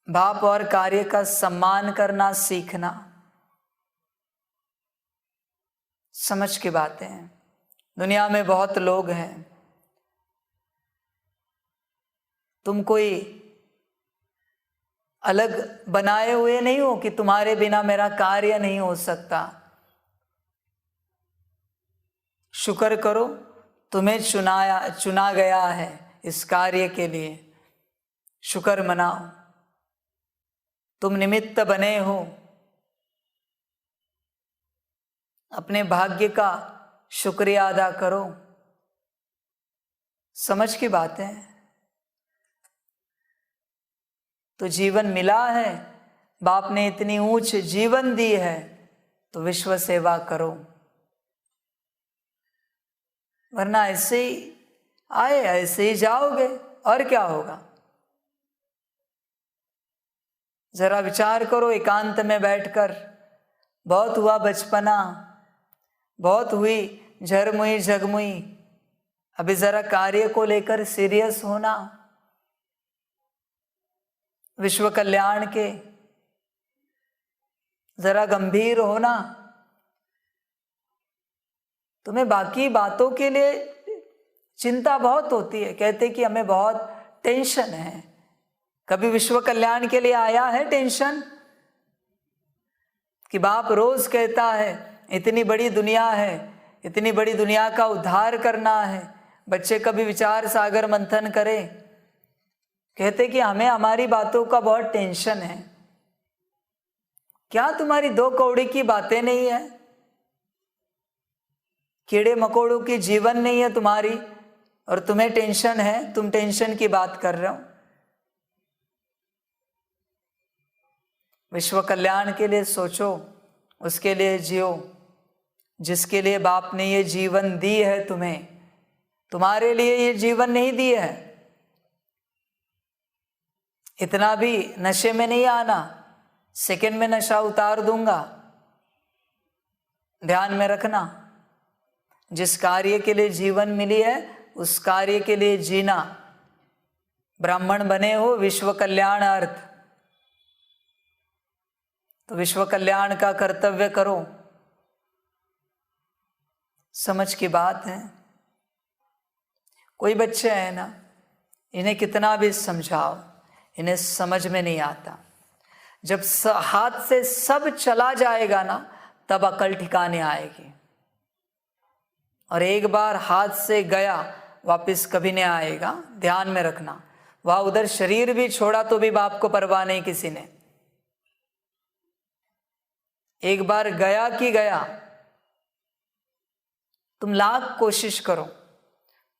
[SPEAKER 1] बाप और कार्य का सम्मान करना सीखना। समझ की बातें हैं। दुनिया में बहुत लोग हैं, तुम कोई अलग बनाए हुए नहीं हो कि तुम्हारे बिना मेरा कार्य नहीं हो सकता। शुक्र करो तुम्हें चुना गया है इस कार्य के लिए। शुक्र मनाओ, तुम निमित्त बने हो। अपने भाग्य का शुक्रिया अदा करो। समझ की बात है। तो जीवन मिला है, बाप ने इतनी ऊंच जीवन दी है, तो विश्व सेवा करो। वरना ऐसे ही आए ऐसे ही जाओगे, और क्या होगा? जरा विचार करो एकांत में बैठकर। बहुत हुआ बचपना, बहुत हुई झरमुई झगमुई, अभी जरा कार्य को लेकर सीरियस होना। विश्व कल्याण के, जरा गंभीर हो ना। तुम्हें बाकी बातों के लिए चिंता बहुत होती है, कहते कि हमें बहुत टेंशन है। कभी विश्व कल्याण के लिए आया है टेंशन? कि बाप रोज कहता है इतनी बड़ी दुनिया है, इतनी बड़ी दुनिया का उद्धार करना है। बच्चे कभी विचार सागर मंथन करें, कहते कि हमें हमारी बातों का बहुत टेंशन है। क्या तुम्हारी 2 कौड़ी की बातें नहीं है? कीड़े मकोड़ों की जीवन नहीं है तुम्हारी, और तुम्हें टेंशन है? तुम टेंशन की बात कर रहे हो। विश्व कल्याण के लिए सोचो, उसके लिए जियो, जिसके लिए बाप ने ये जीवन दी है तुम्हें। तुम्हारे लिए ये जीवन नहीं दी है। इतना भी नशे में नहीं आना, सेकंड में नशा उतार दूंगा। ध्यान में रखना, जिस कार्य के लिए जीवन मिली है उस कार्य के लिए जीना। ब्राह्मण बने हो विश्व कल्याण अर्थ, तो विश्व कल्याण का कर्तव्य करो। समझ की बात है। कोई बच्चे हैं ना, इन्हें कितना भी समझाओ इन्हें समझ में नहीं आता। जब हाथ से सब चला जाएगा ना, तब अकल ठिकाने आएगी। और एक बार हाथ से गया वापस कभी नहीं आएगा, ध्यान में रखना। वह उधर शरीर भी छोड़ा तो भी बाप को परवाह नहीं किसी ने। एक बार गया कि गया, तुम लाख कोशिश करो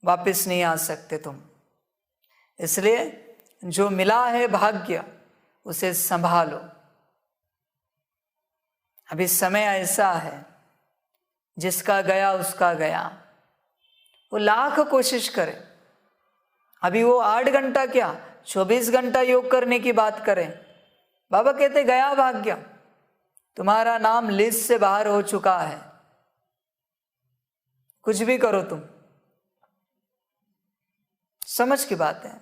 [SPEAKER 1] वापस नहीं आ सकते तुम। इसलिए जो मिला है भाग्य उसे संभालो। अभी समय ऐसा है, जिसका गया उसका गया। वो लाख कोशिश करे। अभी वो 8 घंटा क्या 24 घंटा योग करने की बात करें। बाबा कहते गया भाग्य, तुम्हारा नाम लिस्ट से बाहर हो चुका है। कुछ भी करो तुम, समझ की बात है।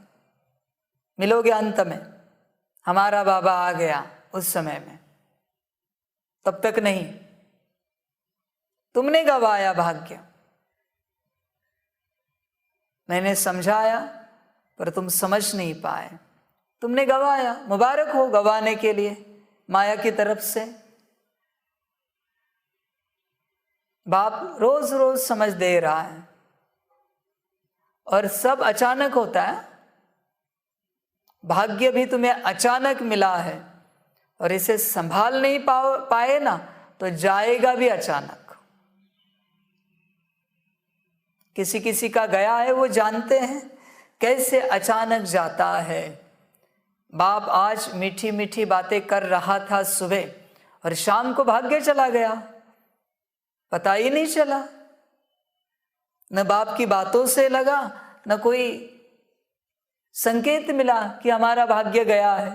[SPEAKER 1] मिलोगे अंत में, हमारा बाबा आ गया उस समय में, तब तक नहीं। तुमने गवाया भाग्य। मैंने समझाया पर तुम समझ नहीं पाए, तुमने गवाया। मुबारक हो गवाने के लिए माया की तरफ से। बाप रोज रोज समझ दे रहा है, और सब अचानक होता है। भाग्य भी तुम्हें अचानक मिला है, और इसे संभाल नहीं पाए ना तो जाएगा भी अचानक। किसी किसी का गया है, वो जानते हैं कैसे अचानक जाता है। बाप आज मीठी मीठी बातें कर रहा था सुबह, और शाम को भाग्य चला गया, पता ही नहीं चला। न बाप की बातों से लगा, न कोई संकेत मिला कि हमारा भाग्य गया है।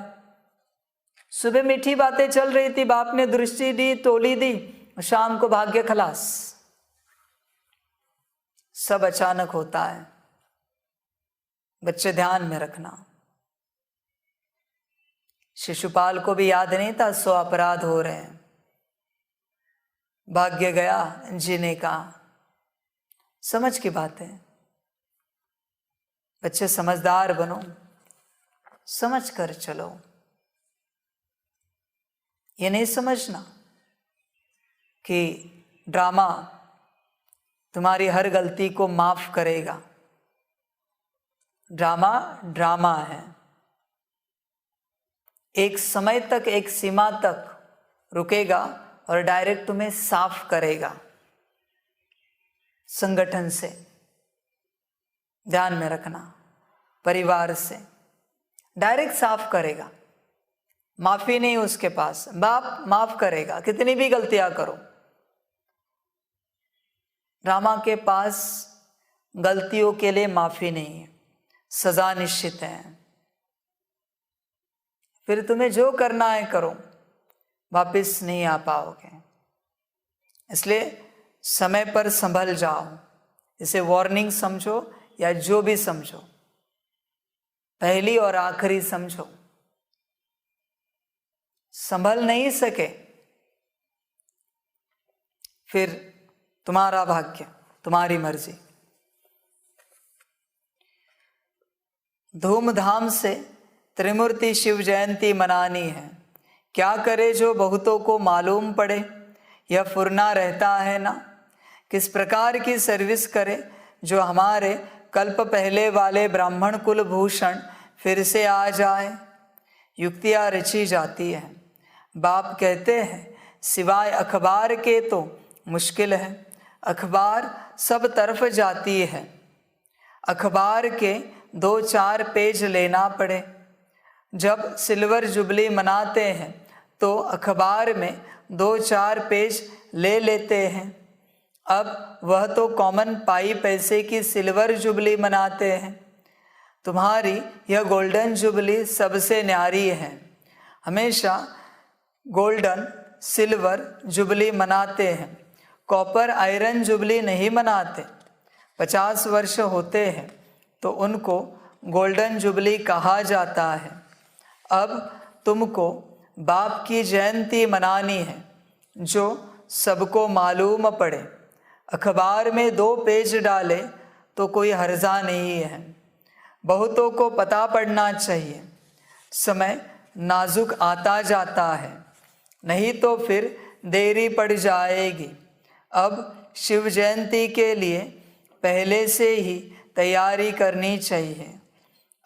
[SPEAKER 1] सुबह मीठी बातें चल रही थी, बाप ने दृष्टि दी, तोली दी, शाम को भाग्य खलास। सब अचानक होता है। बच्चे ध्यान में रखना। शिशुपाल को भी याद नहीं था 100 अपराध हो रहे हैं। भाग्य गया जीने का। समझ की बात है। बच्चे समझदार बनो, समझ कर चलो। ये नहीं समझना कि ड्रामा तुम्हारी हर गलती को माफ करेगा। ड्रामा ड्रामा है। एक समय तक, एक सीमा तक रुकेगा और डायरेक्ट तुम्हें साफ करेगा संगठन से। ध्यान में रखना। परिवार से डायरेक्ट साफ करेगा, माफी नहीं उसके पास। बाप माफ करेगा कितनी भी गलतियां करो। ड्रामा के पास गलतियों के लिए माफी नहीं है, सजा निश्चित है। फिर तुम्हें जो करना है करो, वापस नहीं आ पाओगे। इसलिए समय पर संभल जाओ। इसे वार्निंग समझो या जो भी समझो, पहली और आखिरी समझो। संभल नहीं सके, फिर तुम्हारा भाग्य, तुम्हारी मर्जी। धूमधाम से त्रिमूर्ति शिव जयंती मनानी है। क्या करे जो बहुतों को मालूम पड़े, यह फुरना रहता है ना। किस प्रकार की सर्विस करे जो हमारे कल्प पहले वाले ब्राह्मण कुल भूषण फिर से आ जाए। युक्तियाँ रची जाती हैं। बाप कहते हैं सिवाय अखबार के तो मुश्किल है। अखबार सब तरफ जाती है। अखबार के 2-4 पेज लेना पड़े। जब सिल्वर जुबली मनाते हैं तो अखबार में 2-4 पेज ले लेते हैं। अब वह तो कॉमन पाई पैसे की सिल्वर जुबली मनाते हैं। तुम्हारी यह गोल्डन जुबली सबसे न्यारी है। हमेशा गोल्डन सिल्वर जुबली मनाते हैं, कॉपर आयरन जुबली नहीं मनाते। 50 वर्ष होते हैं तो उनको गोल्डन जुबली कहा जाता है। अब तुमको बाप की जयंती मनानी है जो सबको मालूम पड़े। अखबार में 2 पेज डाले तो कोई हर्जा नहीं है। बहुतों को पता पड़ना चाहिए। समय नाजुक आता जाता है, नहीं तो फिर देरी पड़ जाएगी। अब शिव जयंती के लिए पहले से ही तैयारी करनी चाहिए।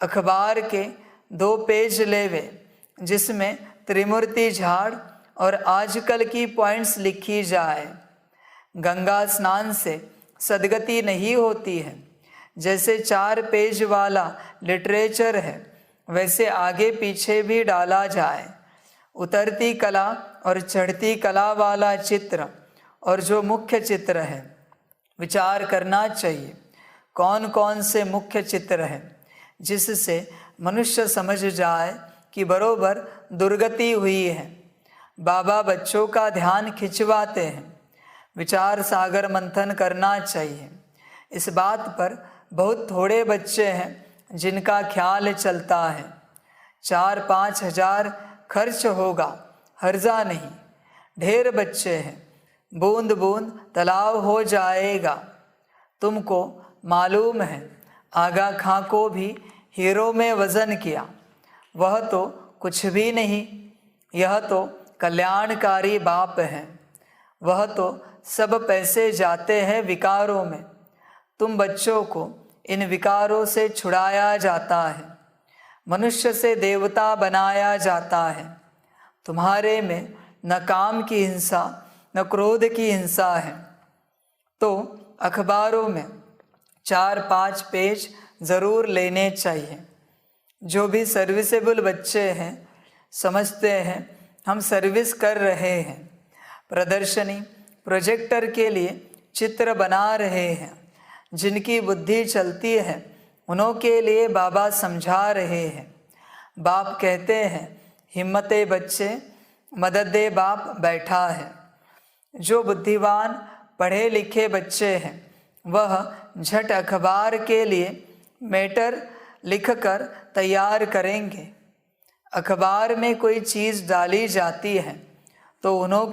[SPEAKER 1] अखबार के 2 पेज लेवे जिसमें त्रिमूर्ति झाड़ और आजकल की पॉइंट्स लिखी जाए। गंगा स्नान से सदगति नहीं होती है। जैसे 4 पेज वाला लिटरेचर है वैसे आगे पीछे भी डाला जाए। उतरती कला और चढ़ती कला वाला चित्र और जो मुख्य चित्र है विचार करना चाहिए कौन कौन से मुख्य चित्र है, जिससे मनुष्य समझ जाए कि बरोबर दुर्गति हुई है। बाबा बच्चों का ध्यान खिंचवाते हैं। विचार सागर मंथन करना चाहिए। इस बात पर बहुत थोड़े बच्चे हैं जिनका ख्याल चलता है। 4-5 हजार खर्च होगा, हर्जा नहीं। ढेर बच्चे हैं, बूंद बूंद तालाब हो जाएगा। तुमको मालूम है आगा खां को भी हीरो में वजन किया, वह तो कुछ भी नहीं। यह तो कल्याणकारी बाप है। वह तो सब पैसे जाते हैं विकारों में। तुम बच्चों को इन विकारों से छुड़ाया जाता है, मनुष्य से देवता बनाया जाता है। तुम्हारे में न काम की हिंसा न क्रोध की हिंसा है। तो अखबारों में 4-5 पेज ज़रूर लेने चाहिए। जो भी सर्विसेबल बच्चे हैं समझते हैं हम सर्विस कर रहे हैं। प्रदर्शनी प्रोजेक्टर के लिए चित्र बना रहे हैं। जिनकी बुद्धि चलती है उन्हों के लिए बाबा समझा रहे हैं। बाप कहते हैं हिम्मते बच्चे मदद दे बाप बैठा है। जो बुद्धिवान पढ़े लिखे बच्चे हैं वह झट अखबार के लिए मैटर लिखकर तैयार करेंगे। अखबार में कोई चीज़ डाली जाती है तो उन्हों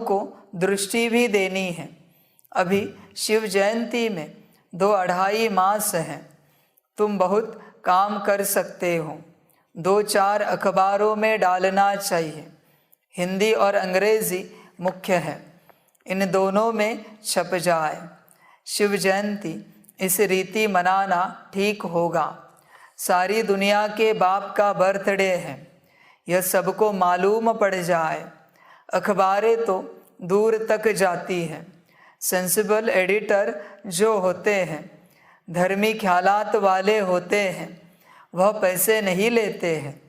[SPEAKER 1] को दृष्टि भी देनी है। अभी शिव जयंती में 2-2.5 मास हैं। तुम बहुत काम कर सकते हो। 2-4 अखबारों में डालना चाहिए। हिंदी और अंग्रेज़ी मुख्य है, इन दोनों में छप जाए। शिव जयंती इस रीति मनाना ठीक होगा। सारी दुनिया के बाप का बर्थडे है, यह सबको मालूम पड़ जाए। अखबारें तो दूर तक जाती है। सेंसिबल एडिटर जो होते हैं, धर्मी ख्यालात वाले होते हैं, वह पैसे नहीं लेते हैं।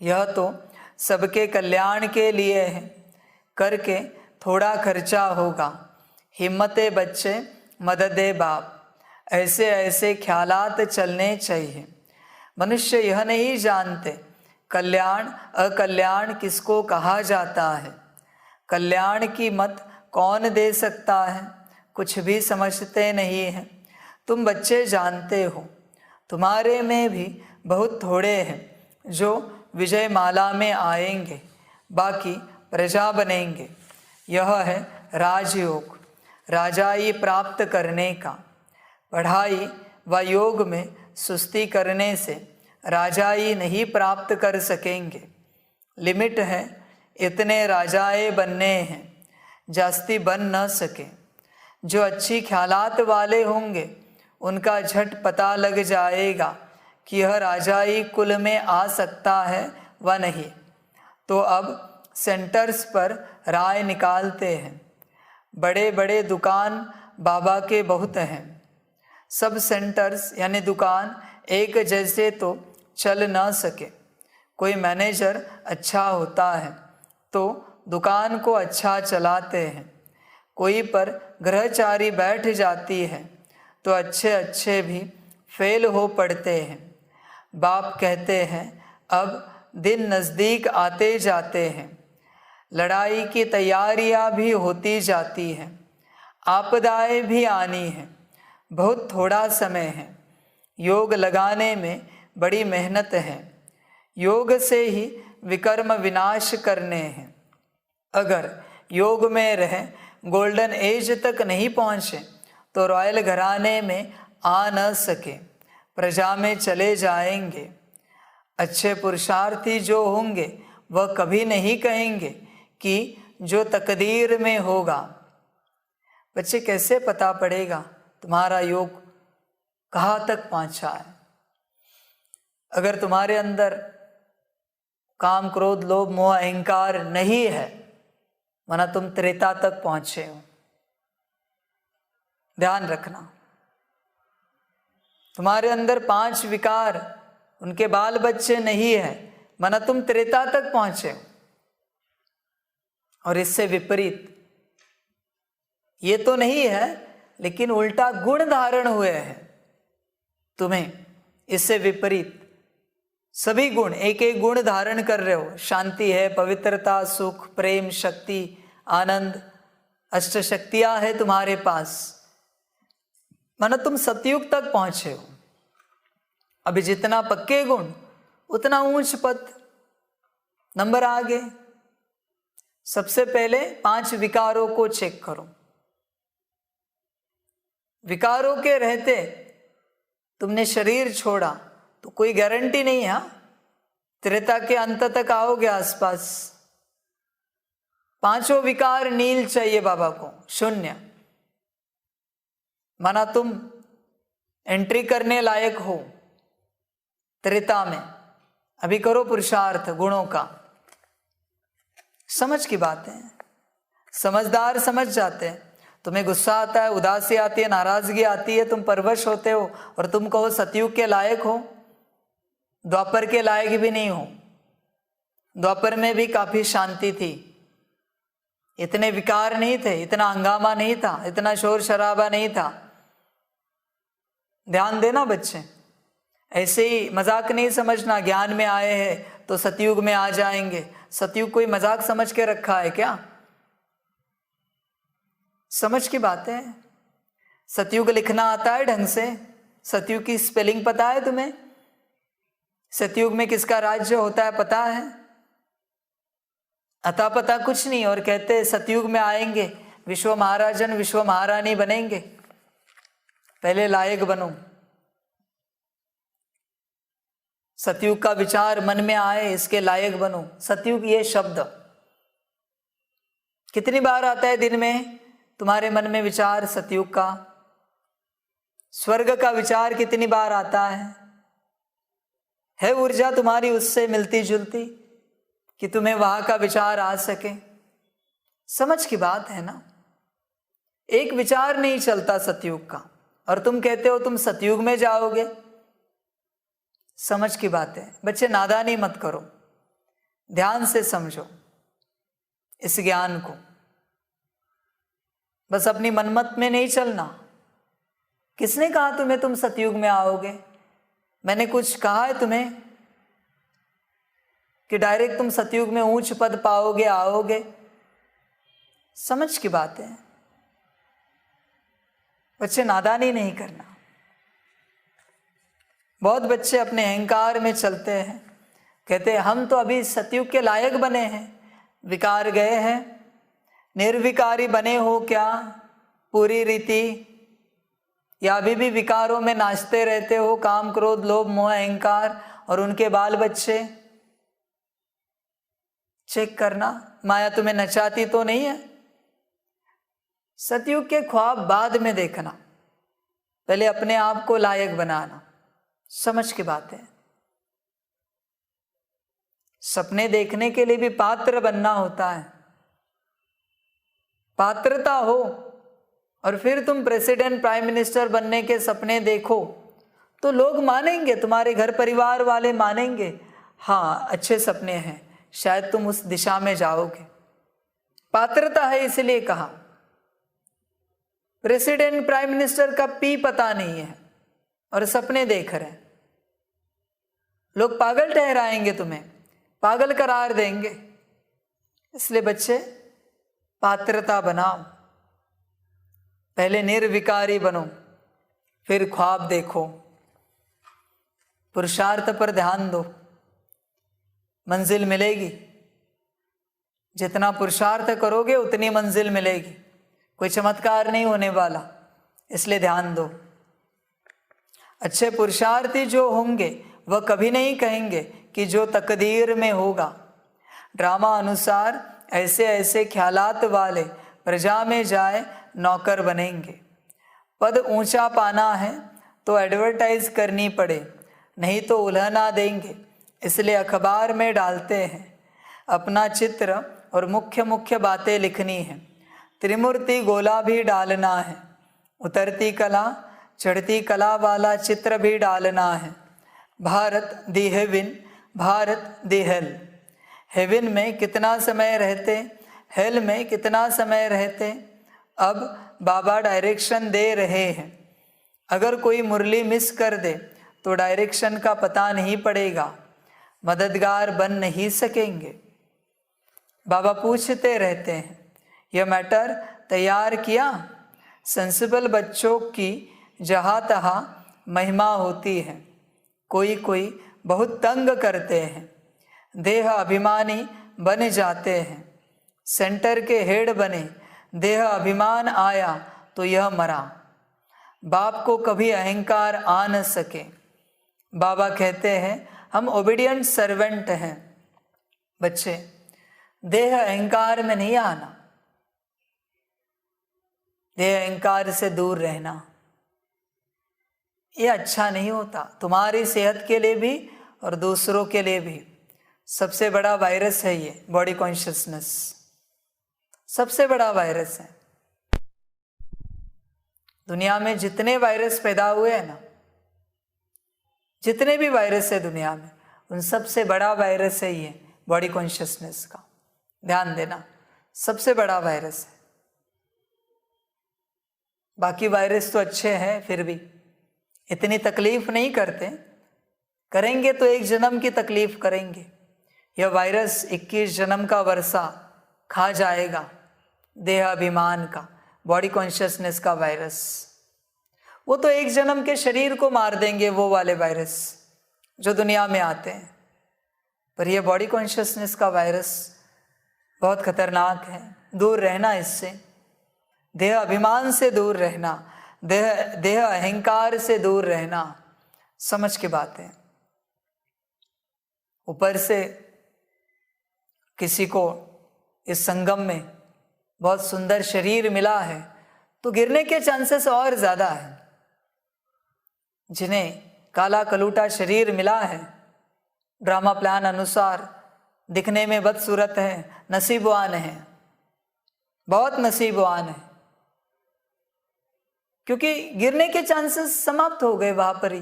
[SPEAKER 1] यह तो सबके कल्याण के लिए है। करके थोड़ा खर्चा होगा। हिम्मते बच्चे मददे बाप, ऐसे ऐसे ख्यालात चलने चाहिए। मनुष्य यह नहीं जानते कल्याण अकल्याण किसको कहा जाता है। कल्याण की मत कौन दे सकता है, कुछ भी समझते नहीं हैं। तुम बच्चे जानते हो, तुम्हारे में भी बहुत थोड़े हैं जो विजय माला में आएंगे, बाकी प्रजा बनेंगे। यह है राजयोग, राजाई प्राप्त करने का। पढ़ाई व योग में सुस्ती करने से राजाई नहीं प्राप्त कर सकेंगे। लिमिट है, इतने राजाए बनने हैं, जास्ती बन न सके। जो अच्छी ख्यालात वाले होंगे उनका झट पता लग जाएगा कि यह राजाई कुल में आ सकता है व नहीं। तो अब सेंटर्स पर राय निकालते हैं। बड़े बड़े दुकान बाबा के बहुत हैं। सब सेंटर्स यानी दुकान एक जैसे तो चल न सके। कोई मैनेजर अच्छा होता है तो दुकान को अच्छा चलाते हैं। कोई पर गृहचारी बैठ जाती है तो अच्छे अच्छे भी फेल हो पड़ते हैं। बाप कहते हैं अब दिन नज़दीक आते जाते हैं, लड़ाई की तैयारियां भी होती जाती हैं, आपदाएं भी आनी हैं, बहुत थोड़ा समय है। योग लगाने में बड़ी मेहनत है। योग से ही विकर्म विनाश करने हैं। अगर योग में रह गोल्डन एज तक नहीं पहुँचे तो रॉयल घराने में आ न सके, प्रजा में चले जाएंगे। अच्छे पुरुषार्थी जो होंगे वह कभी नहीं कहेंगे कि जो तकदीर में होगा। बच्चे कैसे पता पड़ेगा तुम्हारा योग कहाँ तक पहुँचा है? अगर तुम्हारे अंदर काम, क्रोध, लोभ, मोह, अहंकार नहीं है, माना तुम त्रेता तक पहुँचे हो। ध्यान रखना, तुम्हारे अंदर 5 विकार, उनके बाल बच्चे नहीं है, माना तुम त्रेता तक पहुँचे हो। और इससे विपरीत ये तो नहीं है, लेकिन उल्टा गुण धारण हुए हैं तुम्हें। इससे विपरीत सभी गुण, एक एक गुण धारण कर रहे हो। शांति है, पवित्रता, सुख, प्रेम, शक्ति, आनंद, अष्ट शक्तियां है तुम्हारे पास, मानो तुम सतयुग तक पहुंचे हो। अभी जितना पक्के गुण उतना ऊंच पद, नंबर आगे। सबसे पहले 5 विकारों को चेक करो। विकारों के रहते तुमने शरीर छोड़ा तो कोई गारंटी नहीं है त्रेता के अंत तक आओगे आसपास। 5 विकार नील चाहिए बाबा को, शून्य, माना तुम एंट्री करने लायक हो त्रेता में। अभी करो पुरुषार्थ गुणों का। समझ की बात है, समझदार समझ जाते हैं। तुम्हें गुस्सा आता है, उदासी आती है, नाराजगी आती है, तुम परवश होते हो और तुम कहो सतयुग के लायक हो। द्वापर के लायक भी नहीं हो। द्वापर में भी काफी शांति थी, इतने विकार नहीं थे, इतना हंगामा नहीं था, इतना शोर शराबा नहीं था। ध्यान देना बच्चे, ऐसे ही मजाक नहीं समझना। ज्ञान में आए हैं तो सतयुग में आ जाएंगे। सतयुग कोई मजाक समझ के रखा है क्या? समझ की बात है। सतयुग लिखना आता है ढंग से? सतयुग की स्पेलिंग पता है तुम्हें? सतयुग में किसका राज्य होता है पता है? अता पता कुछ नहीं, और कहते सतयुग में आएंगे विश्व महाराजन, विश्व महारानी बनेंगे। पहले लायक बनो। सतयुग का विचार मन में आए, इसके लायक बनो। सतयुग ये शब्द कितनी बार आता है दिन में तुम्हारे मन में विचार सतयुग का? स्वर्ग का विचार कितनी बार आता है ऊर्जा तुम्हारी उससे मिलती जुलती कि तुम्हें वहां का विचार आ सके? समझ की बात है ना। एक विचार नहीं चलता सतयुग का, और तुम कहते हो तुम सतयुग में जाओगे। समझ की बात है बच्चे, नादानी मत करो, ध्यान से समझो इस ज्ञान को। बस अपनी मनमत में नहीं चलना। किसने कहा तुम्हें तुम सतयुग में आओगे? मैंने कुछ कहा है तुम्हें कि डायरेक्ट तुम सतयुग में ऊंच पद पाओगे, आओगे? समझ की बात है बच्चे, नादानी नहीं करना। बहुत बच्चे अपने अहंकार में चलते हैं, कहते हैं हम तो अभी सतयुग के लायक बने हैं, विकार गए हैं, निर्विकारी बने हो क्या पूरी रीति, या अभी भी विकारों में नाचते रहते हो, काम क्रोध लोभ मोह अहंकार और उनके बाल बच्चे। चेक करना, माया तुम्हें नचाती तो नहीं है। सतयुग के ख्वाब बाद में देखना, पहले अपने आप को लायक बनाना। समझ की बात है। सपने देखने के लिए भी पात्र बनना होता है, पात्रता हो, और फिर तुम प्रेसिडेंट प्राइम मिनिस्टर बनने के सपने देखो तो लोग मानेंगे, तुम्हारे घर परिवार वाले मानेंगे, हाँ अच्छे सपने हैं, शायद तुम उस दिशा में जाओगे। पात्रता है इसलिए कहा। प्रेसिडेंट प्राइम मिनिस्टर का पी पता नहीं है और सपने देख रहे हैं, लोग पागल ठहराएंगे, तुम्हें पागल करार देंगे। इसलिए बच्चे पात्रता बनाओ, पहले निर्विकारी बनो, फिर ख्वाब देखो, पुरुषार्थ पर ध्यान दो, मंजिल मिलेगी। जितना पुरुषार्थ करोगे उतनी मंजिल मिलेगी, कोई चमत्कार नहीं होने वाला, इसलिए ध्यान दो। अच्छे पुरुषार्थी जो होंगे वह कभी नहीं कहेंगे कि जो तकदीर में होगा। ड्रामा अनुसार ऐसे ऐसे ख्यालात वाले प्रजा में जाए नौकर बनेंगे। पद ऊंचा पाना है तो एडवर्टाइज करनी पड़े, नहीं तो उल्हना देंगे, इसलिए अखबार में डालते हैं। अपना चित्र और मुख्य मुख्य बातें लिखनी है। त्रिमूर्ति गोला भी डालना है, उतरती कला चढ़ती कला वाला चित्र भी डालना है। भारत दी हेवन, भारत दी हेल। हेवन में कितना समय रहते, हेल में कितना समय रहते, अब बाबा डायरेक्शन दे रहे हैं। अगर कोई मुरली मिस कर दे तो डायरेक्शन का पता नहीं पड़ेगा, मददगार बन नहीं सकेंगे। बाबा पूछते रहते हैं, यह मैटर तैयार किया? सेंसिबल बच्चों की जहाँ तहाँ महिमा होती है, कोई कोई बहुत तंग करते हैं, देह अभिमानी बन जाते हैं। सेंटर के हेड बने, देह अभिमान आया तो यह मरा। बाप को कभी अहंकार आ न सके। बाबा कहते हैं हम ओबीडियंट सर्वेंट हैं। बच्चे देह अहंकार में नहीं आना, देह अहंकार से दूर रहना, ये अच्छा नहीं होता, तुम्हारी सेहत के लिए भी और दूसरों के लिए भी। सबसे बड़ा वायरस है ये बॉडी कॉन्शियसनेस, सबसे बड़ा वायरस है। दुनिया में जितने वायरस पैदा हुए हैं ना, जितने भी वायरस है दुनिया में, उन सबसे बड़ा वायरस है ये बॉडी कॉन्शियसनेस का। ध्यान देना, सबसे बड़ा वायरस है। बाकी वायरस तो अच्छे हैं, फिर भी इतनी तकलीफ नहीं करते, करेंगे तो एक जन्म की तकलीफ करेंगे। यह वायरस 21 जन्म का वर्षा खा जाएगा, देह अभिमान का, बॉडी कॉन्शियसनेस का वायरस। वो तो एक जन्म के शरीर को मार देंगे, वो वाले वायरस जो दुनिया में आते हैं, पर यह बॉडी कॉन्शियसनेस का वायरस बहुत खतरनाक है। दूर रहना इससे, देह अभिमान से दूर रहना, देह अहंकार से दूर रहना। समझ की बात है। ऊपर से किसी को इस संगम में बहुत सुंदर शरीर मिला है तो गिरने के चांसेस और ज़्यादा है। जिन्हें काला कलूटा शरीर मिला है, ड्रामा प्लान अनुसार दिखने में बदसूरत है, नसीबवान है, बहुत नसीबवान है, क्योंकि गिरने के चांसेस समाप्त हो गए वहां पर ही।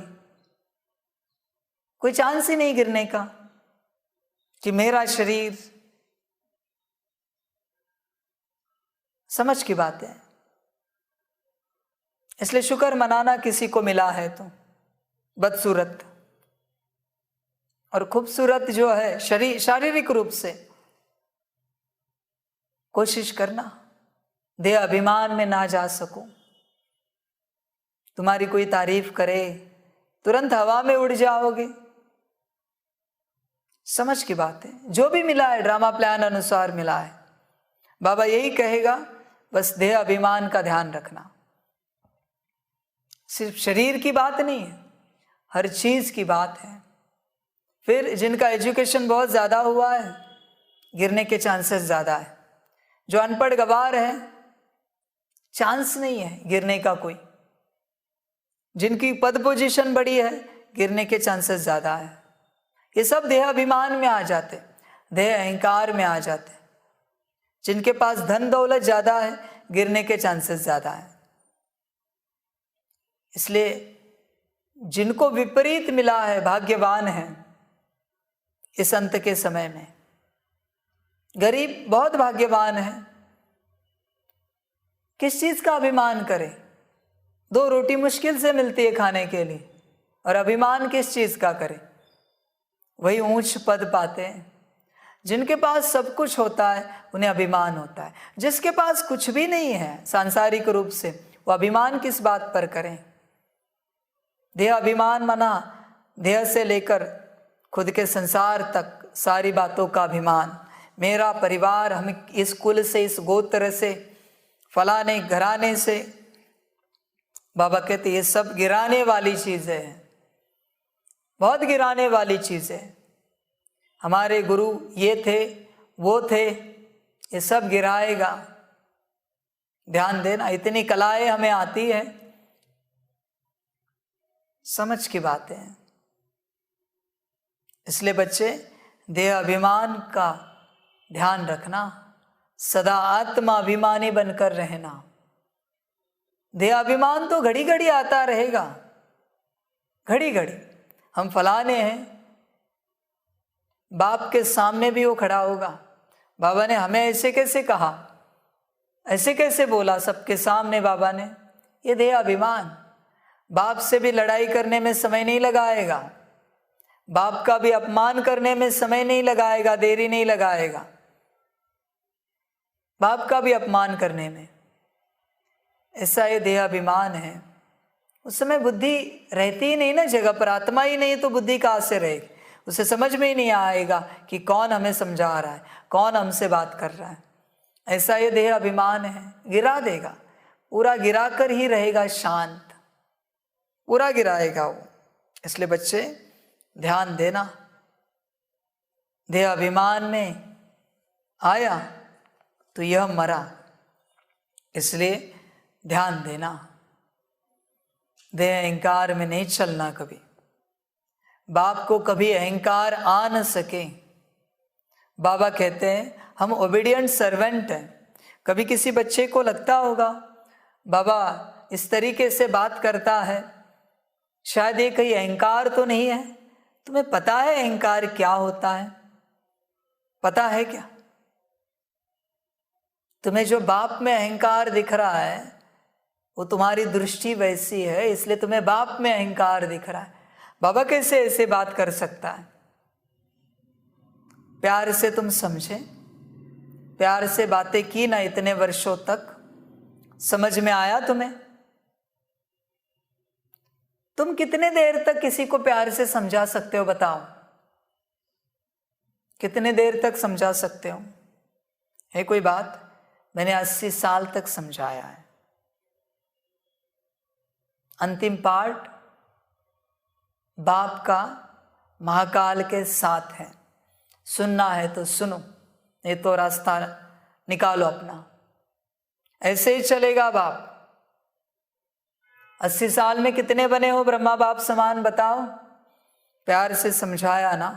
[SPEAKER 1] कोई चांस ही नहीं गिरने का कि मेरा शरीर। समझ की बात है। इसलिए शुक्र मनाना किसी को मिला है तो। बदसूरत और खूबसूरत जो है शारीरिक रूप से, कोशिश करना देह अभिमान में ना जा सको। तुम्हारी कोई तारीफ करे तुरंत हवा में उड़ जाओगे। समझ की बात है, जो भी मिला है ड्रामा प्लान अनुसार मिला है। बाबा यही कहेगा, बस देह अभिमान का ध्यान रखना। सिर्फ शरीर की बात नहीं है, हर चीज की बात है। फिर जिनका एजुकेशन बहुत ज़्यादा हुआ है, गिरने के चांसेस ज़्यादा है। जो अनपढ़ गवार है, चांस नहीं है गिरने का कोई। जिनकी पद पोजीशन बड़ी है, गिरने के चांसेस ज़्यादा है। ये सब देह अभिमान में आ जाते, देह अहंकार में आ जाते। जिनके पास धन दौलत ज़्यादा है, गिरने के चांसेस ज़्यादा है। इसलिए जिनको विपरीत मिला है भाग्यवान है इस अंत के समय में। गरीब बहुत भाग्यवान है, किस चीज का अभिमान करे? 2 रोटी मुश्किल से मिलती है खाने के लिए, और अभिमान किस चीज का करे? वही ऊंच पद पाते हैं। जिनके पास सब कुछ होता है उन्हें अभिमान होता है। जिसके पास कुछ भी नहीं है सांसारिक रूप से, वो अभिमान किस बात पर करें? देह अभिमान मना देह से लेकर खुद के संसार तक सारी बातों का अभिमान। मेरा परिवार, हम इस कुल से, इस गोत्र से, फलाने घराने से। बाबा कहते ये सब गिराने वाली चीजें हैं, बहुत गिराने वाली चीजें। हमारे गुरु ये थे, वो थे, ये सब गिराएगा। ध्यान देना, इतनी कलाएं हमें आती है, समझ की बातें हैं। इसलिए बच्चे देह अभिमान का ध्यान रखना, सदा आत्मा अभिमानी बनकर रहना। देह अभिमान तो घड़ी घड़ी आता रहेगा, घड़ी घड़ी। हम फलाने हैं, बाप के सामने भी वो खड़ा होगा। बाबा ने हमें ऐसे कैसे कहा, ऐसे कैसे बोला सबके सामने बाबा ने? ये देह अभिमान। बाप से भी लड़ाई करने में समय नहीं लगाएगा, बाप का भी अपमान करने में समय नहीं लगाएगा, देरी नहीं लगाएगा। बाप का भी अपमान करने में, ऐसा ये देह अभिमान है। उस समय बुद्धि रहती ही नहीं ना जगह पर, आत्मा ही नहीं तो बुद्धि कहाँ से रहेगी? उसे समझ में ही नहीं आएगा कि कौन हमें समझा रहा है, कौन हमसे बात कर रहा है। ऐसा ये देह अभिमान है, गिरा देगा, पूरा गिरा कर ही रहेगा शांत, पूरा गिराएगा वो। इसलिए बच्चे ध्यान देना, देह अभिमान में आया तो यह मरा, इसलिए ध्यान देना। देह अहंकार में नहीं चलना कभी। बाप को कभी अहंकार आ न सके। बाबा कहते हैं हम ओबीडियंट सर्वेंट हैं। कभी किसी बच्चे को लगता होगा बाबा इस तरीके से बात करता है, शायद ये कहीं अहंकार तो नहीं है। तुम्हें पता है अहंकार क्या होता है? पता है क्या? तुम्हें जो बाप में अहंकार दिख रहा है वो तुम्हारी दृष्टि वैसी है, इसलिए तुम्हें बाप में अहंकार दिख रहा है। बाबा कैसे ऐसे बात कर सकता है? प्यार से तुम समझे, प्यार से बातें की ना इतने वर्षों तक, समझ में आया तुम्हें? तुम कितने देर तक किसी को प्यार से समझा सकते हो बताओ? कितने देर तक समझा सकते हो? है कोई बात? मैंने 80 साल तक समझाया है। अंतिम पार्ट बाप का महाकाल के साथ है। सुनना है तो सुनो, नहीं तो रास्ता निकालो अपना। ऐसे ही चलेगा बाप। 80 साल में कितने बने हो ब्रह्मा बाप समान बताओ? प्यार से समझाया ना,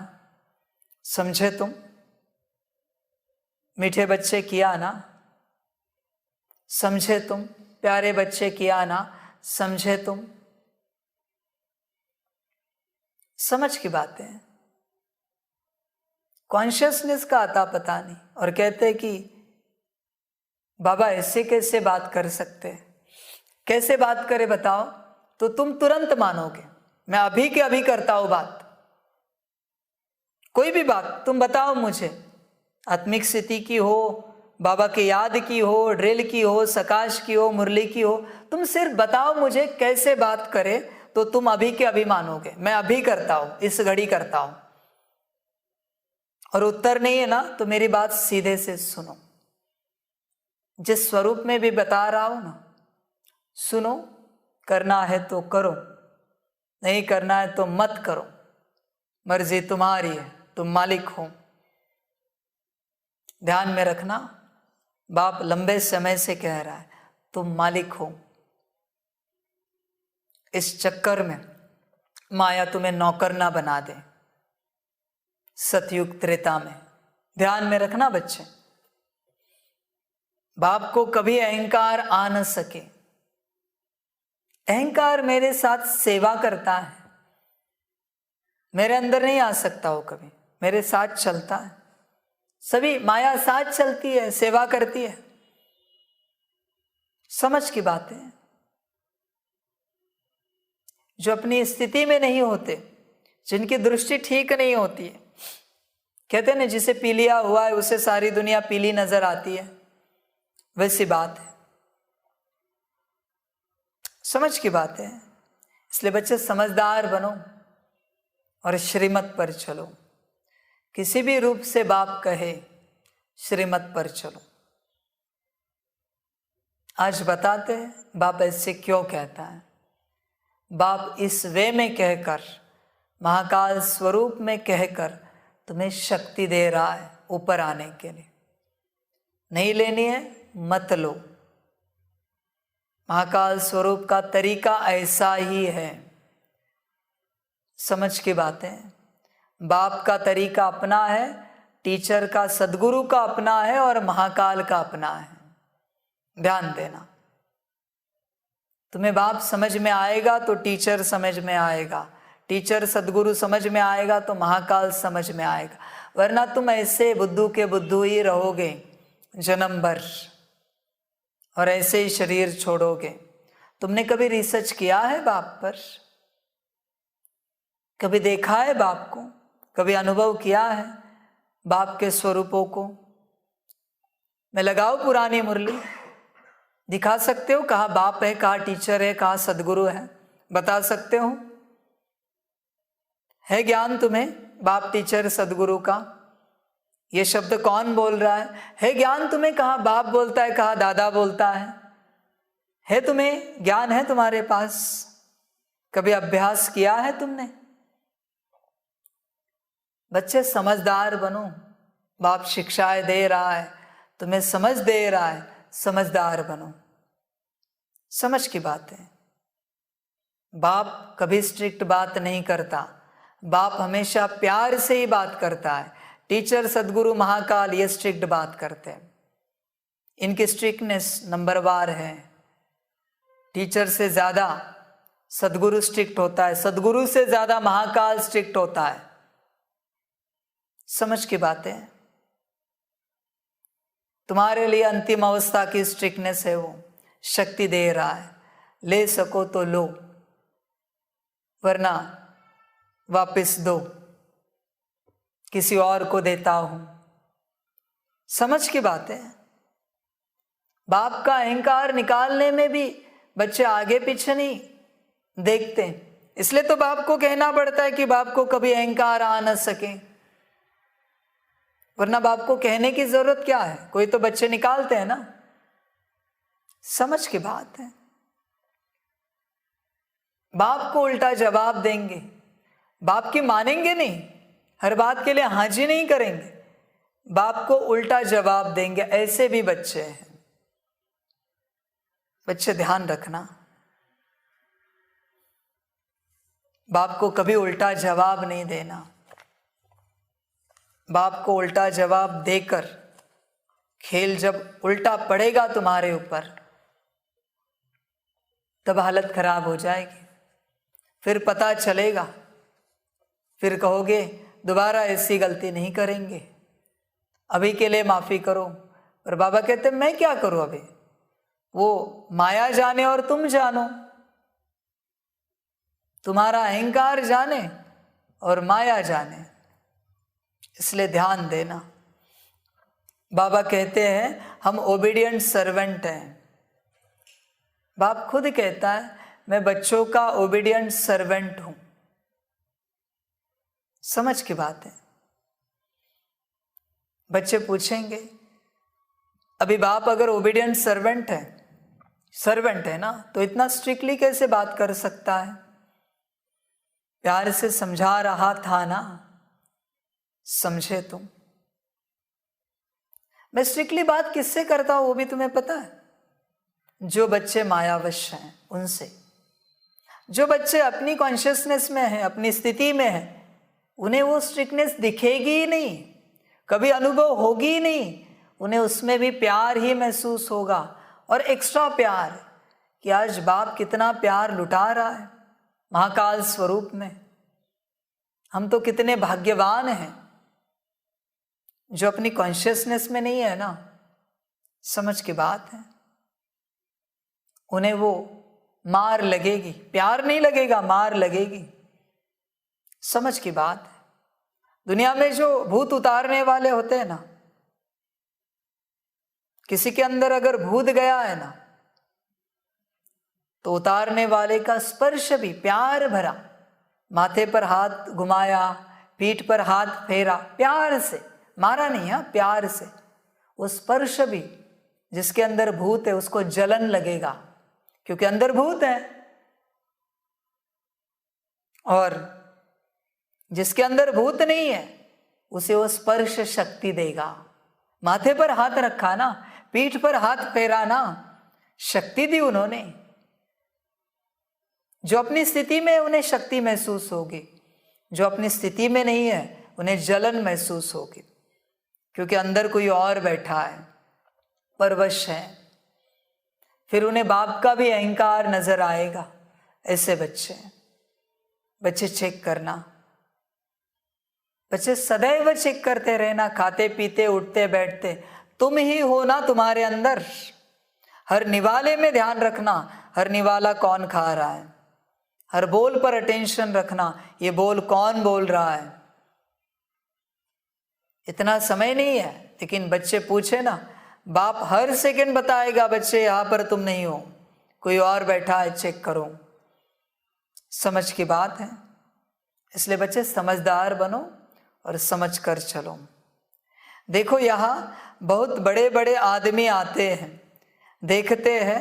[SPEAKER 1] समझे तुम? मीठे बच्चे किया ना, समझे तुम? प्यारे बच्चे किया ना, समझे तुम? समझ की बातें हैं। कॉन्शियसनेस का आता पता नहीं, और कहते कि बाबा ऐसे कैसे बात कर सकते हैं? कैसे बात करे बताओ? तो तुम तुरंत मानोगे। मैं अभी के अभी करता हूं बात, कोई भी बात तुम बताओ मुझे, आत्मिक स्थिति की हो, बाबा के याद की हो, ड्रिल की हो, सकाश की हो, मुरली की हो, तुम सिर्फ बताओ मुझे कैसे बात करे तो तुम अभी के अभी मानोगे। मैं अभी करता हूं, इस घड़ी करता हूं। और उत्तर नहीं है ना तो मेरी बात सीधे से सुनो। जिस स्वरूप में भी बता रहा हूं ना, सुनो। करना है तो करो, नहीं करना है तो मत करो, मर्जी तुम्हारी है, तुम मालिक हो। ध्यान में रखना, बाप लंबे समय से कह रहा है तुम मालिक हो। इस चक्कर में माया तुम्हें नौकर ना बना दे। सतयुग त्रेता में ध्यान में रखना बच्चे, बाप को कभी अहंकार आ न सके। अहंकार मेरे साथ सेवा करता है, मेरे अंदर नहीं आ सकता वो कभी, मेरे साथ चलता है। सभी माया साथ चलती है, सेवा करती है। समझ की बात है। जो अपनी स्थिति में नहीं होते, जिनकी दृष्टि ठीक नहीं होती है, कहते हैं ना जिसे पीलिया हुआ है उसे सारी दुनिया पीली नजर आती है, वैसी बात है। समझ की बात है। इसलिए बच्चे समझदार बनो और श्रीमत पर चलो। किसी भी रूप से बाप कहे श्रीमत पर चलो। आज बताते हैं बाप ऐसे क्यों कहता है। बाप इस वे में कहकर, महाकाल स्वरूप में कहकर तुम्हें शक्ति दे रहा है ऊपर आने के लिए। नहीं लेनी है मत लो। महाकाल स्वरूप का तरीका ऐसा ही है। समझ की बातें। बाप का तरीका अपना है, टीचर का सदगुरु का अपना है और महाकाल का अपना है। ध्यान देना। तुम्हें बाप समझ में आएगा तो टीचर समझ में आएगा, टीचर सदगुरु समझ में आएगा तो महाकाल समझ में आएगा। वरना तुम ऐसे बुद्धू के बुद्धू ही रहोगे जन्म भर और ऐसे ही शरीर छोड़ोगे। तुमने कभी रिसर्च किया है बाप पर? कभी देखा है बाप को? कभी अनुभव किया है बाप के स्वरूपों को? मैं लगाओ पुरानी मुरली, दिखा सकते हो कहाँ बाप है, कहाँ टीचर है, कहाँ सदगुरु है? बता सकते हो? है ज्ञान तुम्हें बाप टीचर सदगुरु का? ये शब्द कौन बोल रहा है? है ज्ञान तुम्हें कहाँ बाप बोलता है, कहाँ दादा बोलता है? है तुम्हें ज्ञान? है तुम्हारे पास? कभी अभ्यास किया है तुमने? बच्चे समझदार बनो। बाप शिक्षाएं दे रहा है, तुम्हें समझ दे रहा है, समझदार बनो। समझ की बात है। बाप कभी स्ट्रिक्ट बात नहीं करता, बाप हमेशा प्यार से ही बात करता है। टीचर सदगुरु महाकाल ये स्ट्रिक्ट बात करते हैं। इनकी स्ट्रिक्टनेस नंबरवार है। टीचर से ज्यादा सदगुरु स्ट्रिक्ट होता है, सदगुरु से ज्यादा महाकाल स्ट्रिक्ट होता है। समझ की बातें। तुम्हारे लिए अंतिम अवस्था की स्ट्रिक्टनेस है, वो शक्ति दे रहा है। ले सको तो लो, वरना वापस दो, किसी और को देता हूं। समझ की बात है। बाप का अहंकार निकालने में भी बच्चे आगे पीछे नहीं देखते। इसलिए तो बाप को कहना पड़ता है कि बाप को कभी अहंकार आ न सके, वरना बाप को कहने की जरूरत क्या है? कोई तो बच्चे निकालते हैं ना। समझ की बात है। बाप को उल्टा जवाब देंगे, बाप की मानेंगे नहीं, हर बात के लिए हाजी नहीं करेंगे, बाप को उल्टा जवाब देंगे। ऐसे भी बच्चे हैं। बच्चे ध्यान रखना, बाप को कभी उल्टा जवाब नहीं देना। बाप को उल्टा जवाब देकर खेल जब उल्टा पड़ेगा तुम्हारे ऊपर, तब हालत खराब हो जाएगी। फिर पता चलेगा, फिर कहोगे दोबारा ऐसी गलती नहीं करेंगे, अभी के लिए माफी करो। और बाबा कहते मैं क्या करूं अभी? वो माया जाने और तुम जानो, तुम्हारा अहंकार जाने और माया जाने। इसलिए ध्यान देना। बाबा कहते हैं हम ओबीडियंट सर्वेंट हैं। बाप खुद कहता है मैं बच्चों का ओबीडियंट सर्वेंट हूं। समझ की बात है। बच्चे पूछेंगे, अभी बाप अगर ओबीडियंट सर्वेंट है ना, तो इतना स्ट्रिक्टली कैसे बात कर सकता है? प्यार से समझा रहा था ना, समझे तुम? मैं स्ट्रिक्टली बात किससे करता हूं वो भी तुम्हें पता है? जो बच्चे मायावश हैं उनसे। जो बच्चे अपनी कॉन्शियसनेस में हैं, अपनी स्थिति में हैं, उन्हें वो स्ट्रिक्टनेस दिखेगी ही नहीं, कभी अनुभव होगी ही नहीं। उन्हें उसमें भी प्यार ही महसूस होगा, और एक्स्ट्रा प्यार, कि आज बाप कितना प्यार लुटा रहा है महाकाल स्वरूप में। हम तो कितने भाग्यवान हैं जो अपनी कॉन्शियसनेस में नहीं है ना। समझ की बात है। उन्हें वो मार लगेगी, प्यार नहीं लगेगा, मार लगेगी। समझ की बात है। दुनिया में जो भूत उतारने वाले होते हैं ना, किसी के अंदर अगर भूत गया है ना, तो उतारने वाले का स्पर्श भी प्यार भरा, माथे पर हाथ घुमाया, पीठ पर हाथ फेरा, प्यार से, मारा नहीं है, प्यार से, वो स्पर्श भी जिसके अंदर भूत है उसको जलन लगेगा, क्योंकि अंदर भूत है। और जिसके अंदर भूत नहीं है उसे वो स्पर्श शक्ति देगा। माथे पर हाथ रखा ना, पीठ पर हाथ फेरा ना, शक्ति दी उन्होंने। जो अपनी स्थिति में उन्हें शक्ति महसूस होगी, जो अपनी स्थिति में नहीं है उन्हें जलन महसूस होगी, क्योंकि अंदर कोई और बैठा है, परवश है। फिर उन्हें बाप का भी अहंकार नजर आएगा। ऐसे बच्चे चेक करना, बच्चे सदैव चेक करते रहना, खाते पीते उठते बैठते तुम ही हो ना तुम्हारे अंदर। हर निवाले में ध्यान रखना, हर निवाला कौन खा रहा है। हर बोल पर अटेंशन रखना, ये बोल कौन बोल रहा है। इतना समय नहीं है, लेकिन बच्चे पूछे ना, बाप हर सेकंड बताएगा, बच्चे यहां पर तुम नहीं हो, कोई और बैठा है, चेक करो। समझ की बात है। इसलिए बच्चे समझदार बनो और समझ कर चलो। देखो यहाँ बहुत बड़े बड़े आदमी आते हैं, देखते हैं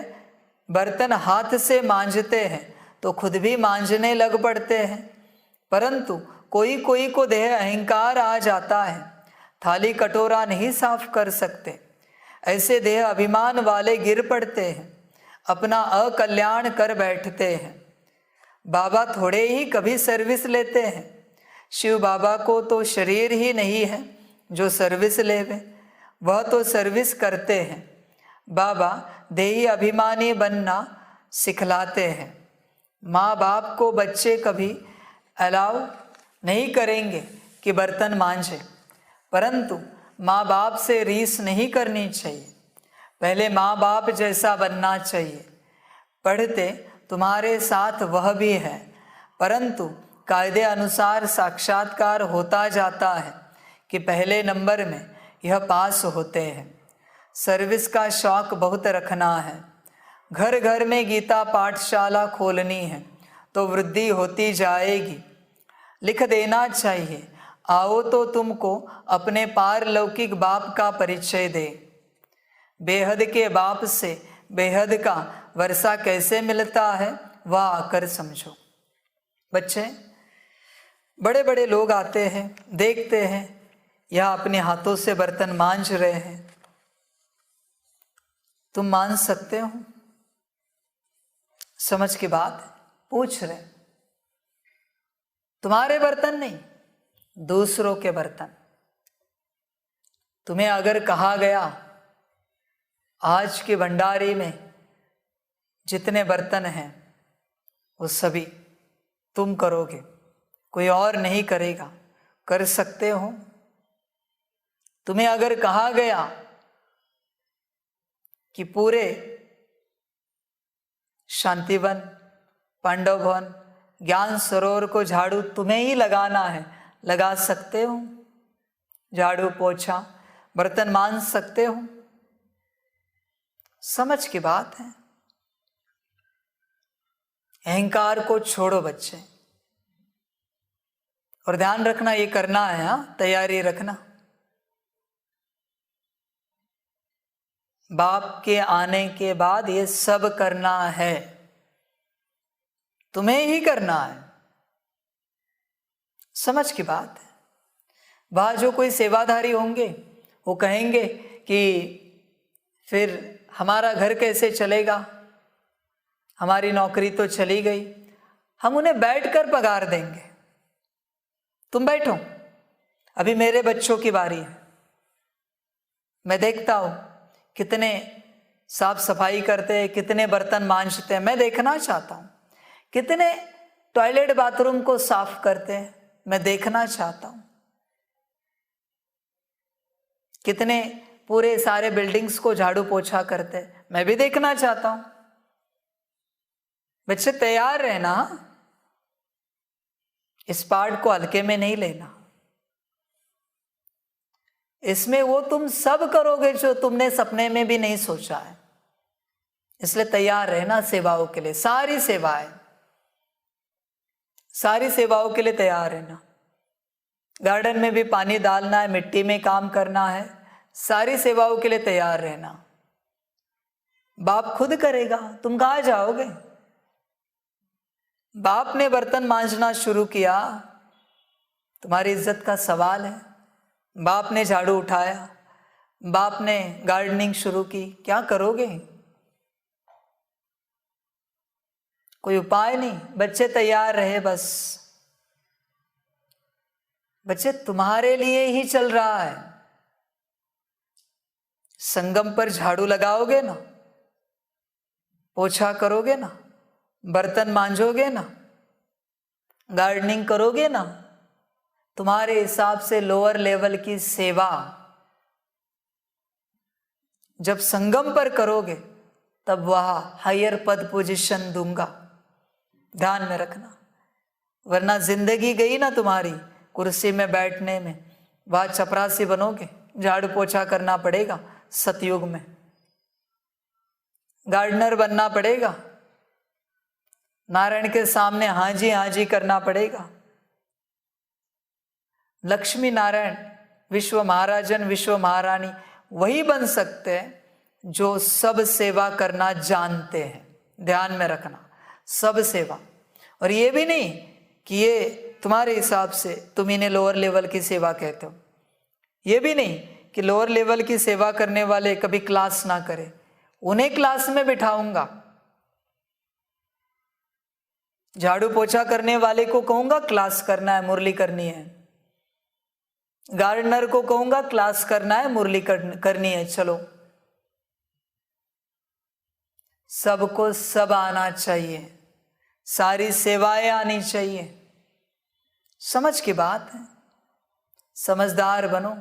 [SPEAKER 1] बर्तन हाथ से मांजते हैं तो खुद भी मांजने लग पड़ते हैं, परंतु कोई कोई को देह अहंकार आ जाता है, थाली कटोरा नहीं साफ कर सकते। ऐसे देह अभिमान वाले गिर पड़ते हैं, अपना अकल्याण कर बैठते हैं। बाबा थोड़े ही कभी सर्विस लेते हैं। शिव बाबा को तो शरीर ही नहीं है जो सर्विस लेवे, वह तो सर्विस करते हैं। बाबा देही अभिमानी बनना सिखलाते हैं। माँ बाप को बच्चे कभी अलाउ नहीं करेंगे कि बर्तन मांझे, परंतु माँ बाप से रीस नहीं करनी चाहिए। पहले माँ बाप जैसा बनना चाहिए। पढ़ते तुम्हारे साथ वह भी है, परंतु कायदे अनुसार साक्षात्कार होता जाता है कि पहले नंबर में यह पास होते हैं। सर्विस का शौक बहुत रखना है। घर घर में गीता पाठशाला खोलनी है तो वृद्धि होती जाएगी। लिख देना चाहिए, आओ तो तुमको अपने पारलौकिक बाप का परिचय दे। बेहद के बाप से बेहद का वर्षा कैसे मिलता है वह आकर समझो। बच्चे, बड़े बड़े लोग आते हैं, देखते हैं यह अपने हाथों से बर्तन मांज रहे हैं, तुम मांज सकते हो? समझ की बात पूछ रहे। तुम्हारे बर्तन नहीं, दूसरों के बर्तन। तुम्हें अगर कहा गया आज के भंडारे में जितने बर्तन हैं वो सभी तुम करोगे, कोई और नहीं करेगा, कर सकते हो? तुम्हें अगर कहा गया कि पूरे शांतिवन, पांडव भवन, ज्ञान सरोवर को झाड़ू तुम्हें ही लगाना है, लगा सकते हो? झाड़ू पोछा बर्तन मांज सकते हो? समझ की बात है। अहंकार को छोड़ो बच्चे, और ध्यान रखना ये करना है, हाँ, तैयारी रखना। बाप के आने के बाद ये सब करना है, तुम्हें ही करना है। समझ की बात है। वहां जो कोई सेवाधारी होंगे वो कहेंगे कि फिर हमारा घर कैसे चलेगा, हमारी नौकरी तो चली गई। हम उन्हें बैठकर पगार देंगे, तुम बैठो, अभी मेरे बच्चों की बारी है। मैं देखता हूं कितने साफ सफाई करते हैं, कितने बर्तन मांजते हैं, मैं देखना चाहता हूं। कितने टॉयलेट बाथरूम को साफ करते हैं, मैं देखना चाहता हूं। कितने पूरे सारे बिल्डिंग्स को झाड़ू पोछा करते हैं, मैं भी देखना चाहता हूं। बच्चे तैयार रहना, इस पार्ट को हल्के में नहीं लेना। इसमें वो तुम सब करोगे जो तुमने सपने में भी नहीं सोचा है। इसलिए तैयार रहना सेवाओं के लिए, सारी सेवाएं, सारी सेवाओं के लिए तैयार रहना। गार्डन में भी पानी डालना है, मिट्टी में काम करना है, सारी सेवाओं के लिए तैयार रहना। बाप खुद करेगा, तुम कहां जाओगे। बाप ने बर्तन मांजना शुरू किया, तुम्हारी इज्जत का सवाल है। बाप ने झाड़ू उठाया, बाप ने गार्डनिंग शुरू की, क्या करोगे। कोई उपाय नहीं, बच्चे तैयार रहे बस। बच्चे तुम्हारे लिए ही चल रहा है। संगम पर झाड़ू लगाओगे ना, पोछा करोगे ना, बर्तन मांजोगे ना, गार्डनिंग करोगे ना, तुम्हारे हिसाब से लोअर लेवल की सेवा जब संगम पर करोगे तब वहां हायर पद पोजीशन दूंगा, ध्यान में रखना। वरना जिंदगी गई ना तुम्हारी कुर्सी में बैठने में, वहां चपरासी बनोगे, झाड़ू पोछा करना पड़ेगा। सतयुग में गार्डनर बनना पड़ेगा, नारायण के सामने हाजी हाजी करना पड़ेगा। लक्ष्मी नारायण, विश्व महाराजन, विश्व महारानी वही बन सकते हैं जो सब सेवा करना जानते हैं। ध्यान में रखना, सब सेवा। और ये भी नहीं कि ये तुम्हारे हिसाब से तुम इन्हें लोअर लेवल की सेवा कहते हो। ये भी नहीं कि लोअर लेवल की सेवा करने वाले कभी क्लास ना करें, उन्हें क्लास में बिठाऊंगा। झाड़ू पोछा करने वाले को कहूंगा क्लास करना है, मुरली करनी है। गार्डनर को कहूंगा क्लास करना है, मुरली करनी है, चलो। सबको सब आना चाहिए, सारी सेवाएं आनी चाहिए। समझ की बात है, समझदार बनो।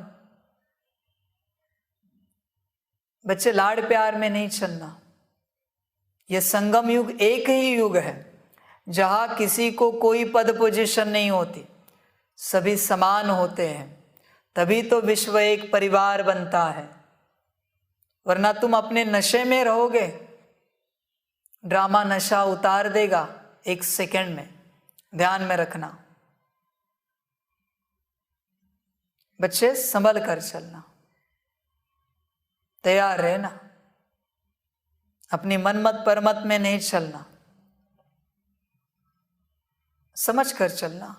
[SPEAKER 1] बच्चे लाड़ प्यार में नहीं चलना। यह संगम युग एक ही युग है जहां किसी को कोई पद पोजीशन नहीं होती, सभी समान होते हैं। तभी तो विश्व एक परिवार बनता है। वरना तुम अपने नशे में रहोगे, ड्रामा नशा उतार देगा एक सेकंड में। ध्यान में रखना बच्चे, संभल कर चलना, तैयार रहना, अपनी मनमत परमत में नहीं चलना, समझ कर चलना।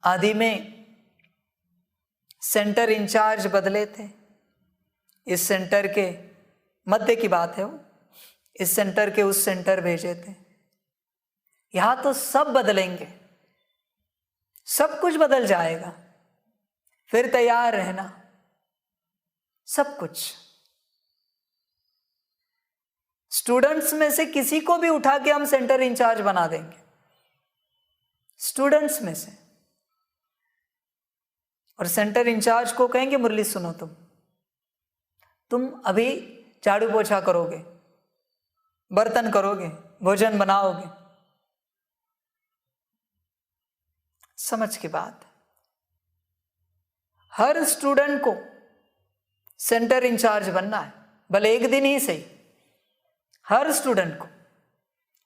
[SPEAKER 1] आदि में सेंटर इंचार्ज बदले थे, इस सेंटर के मध्य की बात है वो, इस सेंटर के उस सेंटर भेजे थे। यहां तो सब बदलेंगे, सब कुछ बदल जाएगा, फिर तैयार रहना, सब कुछ। स्टूडेंट्स में से किसी को भी उठा के हम सेंटर इंचार्ज बना देंगे, स्टूडेंट्स में से। और सेंटर इंचार्ज को कहेंगे मुरली सुनो, तुम अभी झाड़ू पोछा करोगे, बर्तन करोगे, भोजन बनाओगे। समझ की बात। हर स्टूडेंट को सेंटर इंचार्ज बनना है, भले एक दिन ही सही। हर स्टूडेंट को,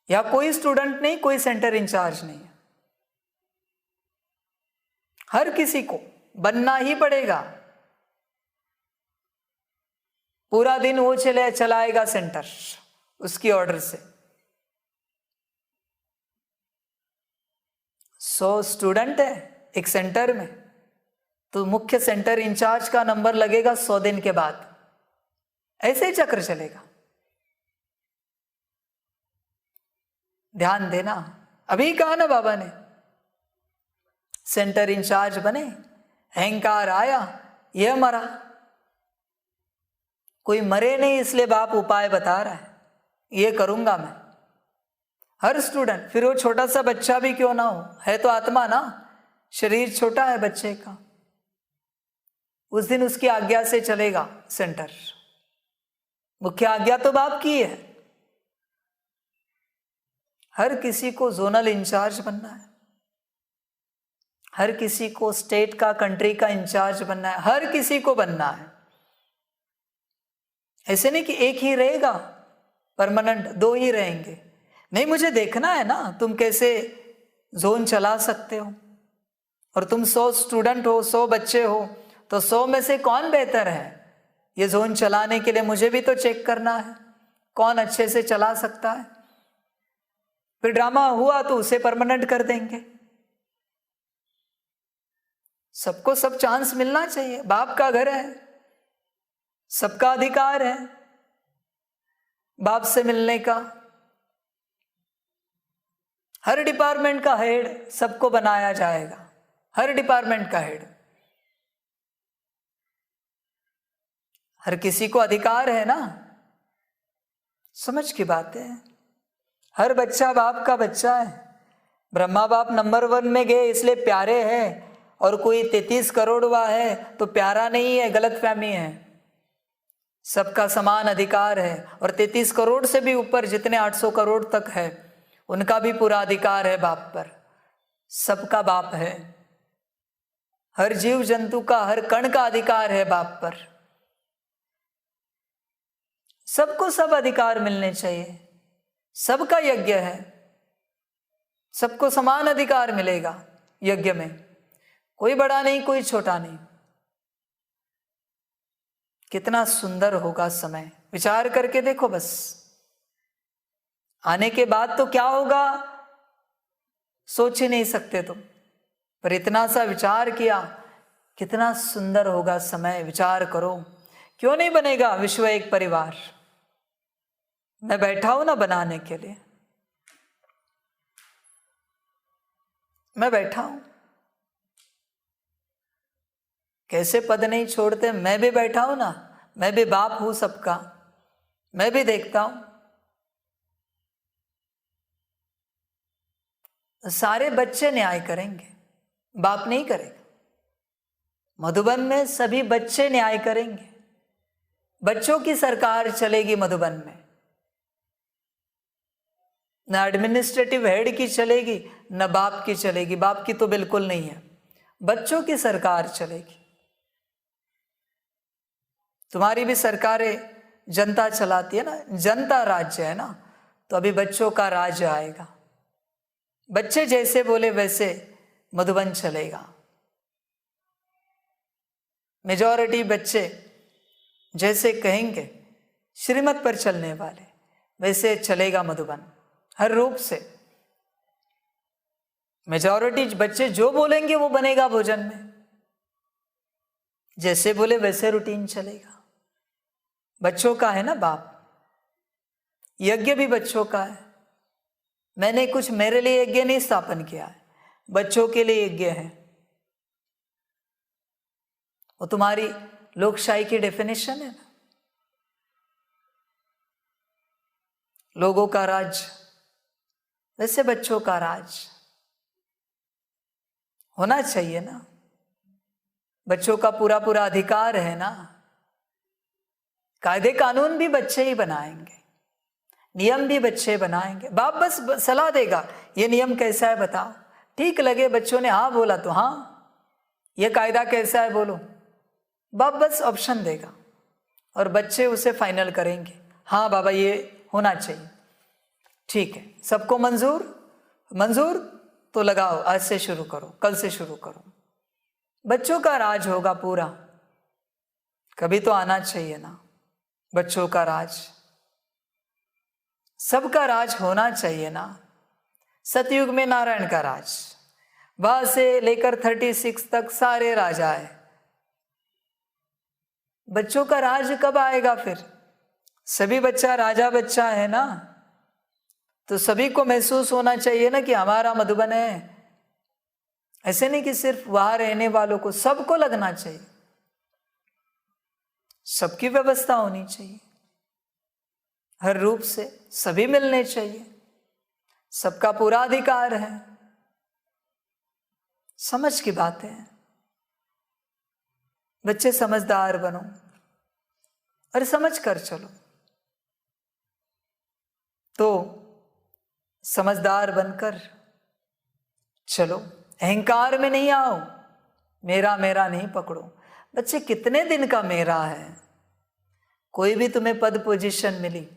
[SPEAKER 1] या कोई स्टूडेंट नहीं, कोई सेंटर इंचार्ज नहीं है, हर किसी को बनना ही पड़ेगा। पूरा दिन वो चलाएगा सेंटर उसकी ऑर्डर से। 100 स्टूडेंट है एक सेंटर में, तो मुख्य सेंटर इंचार्ज का नंबर लगेगा 100 दिन के बाद। ऐसे ही चक्र चलेगा। ध्यान देना, अभी कहा ना बाबा ने, सेंटर इंचार्ज बने, अहंकार आया, यह मरा। कोई मरे नहीं इसलिए बाप उपाय बता रहा है, ये करूंगा मैं। हर स्टूडेंट, फिर वो छोटा सा बच्चा भी क्यों ना हो, है तो आत्मा ना, शरीर छोटा है बच्चे का, उस दिन उसकी आज्ञा से चलेगा सेंटर। मुख्य आज्ञा तो बाप की है। हर किसी को जोनल इंचार्ज बनना है, हर किसी को स्टेट का, कंट्री का इंचार्ज बनना है, हर किसी को बनना है। ऐसे नहीं कि एक ही रहेगा परमानेंट, 2 ही रहेंगे। नहीं, मुझे देखना है ना तुम कैसे जोन चला सकते हो। और तुम 100 स्टूडेंट हो, 100 बच्चे हो, तो 100 में से कौन बेहतर है ये जोन चलाने के लिए? मुझे भी तो चेक करना है कौन अच्छे से चला सकता है। फिर ड्रामा हुआ तो उसे परमानेंट कर देंगे। सबको सब चांस मिलना चाहिए। बाप का घर है, सबका अधिकार है बाप से मिलने का। हर डिपार्टमेंट का हेड सबको बनाया जाएगा, हर डिपार्टमेंट का हेड। हर किसी को अधिकार है ना, समझ की बात है। हर बच्चा बाप का बच्चा है। ब्रह्मा बाप नंबर 1 में गए इसलिए प्यारे हैं, और कोई 33 करोड़ हुआ है तो प्यारा नहीं है, गलत फहमी है। सबका समान अधिकार है, और 33 करोड़ से भी ऊपर जितने 800 करोड़ तक है उनका भी पूरा अधिकार है बाप पर। सबका बाप है। हर जीव जंतु का, हर कण का अधिकार है बाप पर। सबको सब अधिकार मिलने चाहिए। सबका यज्ञ है, सबको समान अधिकार मिलेगा यज्ञ में। कोई बड़ा नहीं, कोई छोटा नहीं। कितना सुंदर होगा समय, विचार करके देखो बस। आने के बाद तो क्या होगा सोच ही नहीं सकते तुम, पर इतना सा विचार किया, कितना सुंदर होगा समय। विचार करो, क्यों नहीं बनेगा विश्व एक परिवार? मैं बैठा हूं ना बनाने के लिए, मैं बैठा हूं। कैसे पद नहीं छोड़ते, मैं भी बैठा हूं ना, मैं भी बाप हूं सबका, मैं भी देखता हूं। सारे बच्चे न्याय करेंगे, बाप नहीं करेगा। मधुबन में सभी बच्चे न्याय करेंगे। बच्चों की सरकार चलेगी मधुबन में। न एडमिनिस्ट्रेटिव हेड की चलेगी, न बाप की चलेगी। बाप की तो बिल्कुल नहीं है, बच्चों की सरकार चलेगी। तुम्हारी भी सरकारें जनता चलाती है ना, जनता राज्य है ना, तो अभी बच्चों का राज्य आएगा। बच्चे जैसे बोले वैसे मधुबन चलेगा। मेजॉरिटी बच्चे जैसे कहेंगे, श्रीमत पर चलने वाले, वैसे चलेगा मधुबन हर रूप से। मेजॉरिटी बच्चे जो बोलेंगे वो बनेगा भोजन में, जैसे बोले वैसे रूटीन चलेगा। बच्चों का है ना बाप, यज्ञ भी बच्चों का है। मैंने कुछ मेरे लिए यज्ञ नहीं स्थापन किया है, बच्चों के लिए यज्ञ है। वो तुम्हारी लोकशाही की डेफिनेशन है ना, लोगों का राज, वैसे बच्चों का राज होना चाहिए ना। बच्चों का पूरा पूरा अधिकार है ना। कायदे कानून भी बच्चे ही बनाएंगे, नियम भी बच्चे बनाएंगे। बाप बस सलाह देगा, ये नियम कैसा है बताओ, ठीक लगे। बच्चों ने हाँ बोला तो हाँ, ये कायदा कैसा है बोलो। बाप बस ऑप्शन देगा और बच्चे उसे फाइनल करेंगे। हाँ बाबा ये होना चाहिए, ठीक है। सबको मंजूर? मंजूर तो लगाओ, आज से शुरू करो, कल से शुरू करो। बच्चों का राज होगा पूरा। कभी तो आना चाहिए ना। बच्चों का राज, सबका राज होना चाहिए ना। सतयुग में नारायण का राज, वहां से लेकर 36 तक सारे राजा है। बच्चों का राज कब आएगा फिर? सभी बच्चा राजा बच्चा है ना, तो सभी को महसूस होना चाहिए ना कि हमारा मधुबन है। ऐसे नहीं कि सिर्फ वहां रहने वालों को, सबको लगना चाहिए, सबकी व्यवस्था होनी चाहिए, हर रूप से सभी मिलने चाहिए, सबका पूरा अधिकार है। समझ की बात है। बच्चे समझदार बनो और समझ कर चलो। तो समझदार बनकर चलो, अहंकार में नहीं आओ, मेरा मेरा नहीं पकड़ो। बच्चे कितने दिन का मेरा है? कोई भी तुम्हें पद पोजीशन मिली,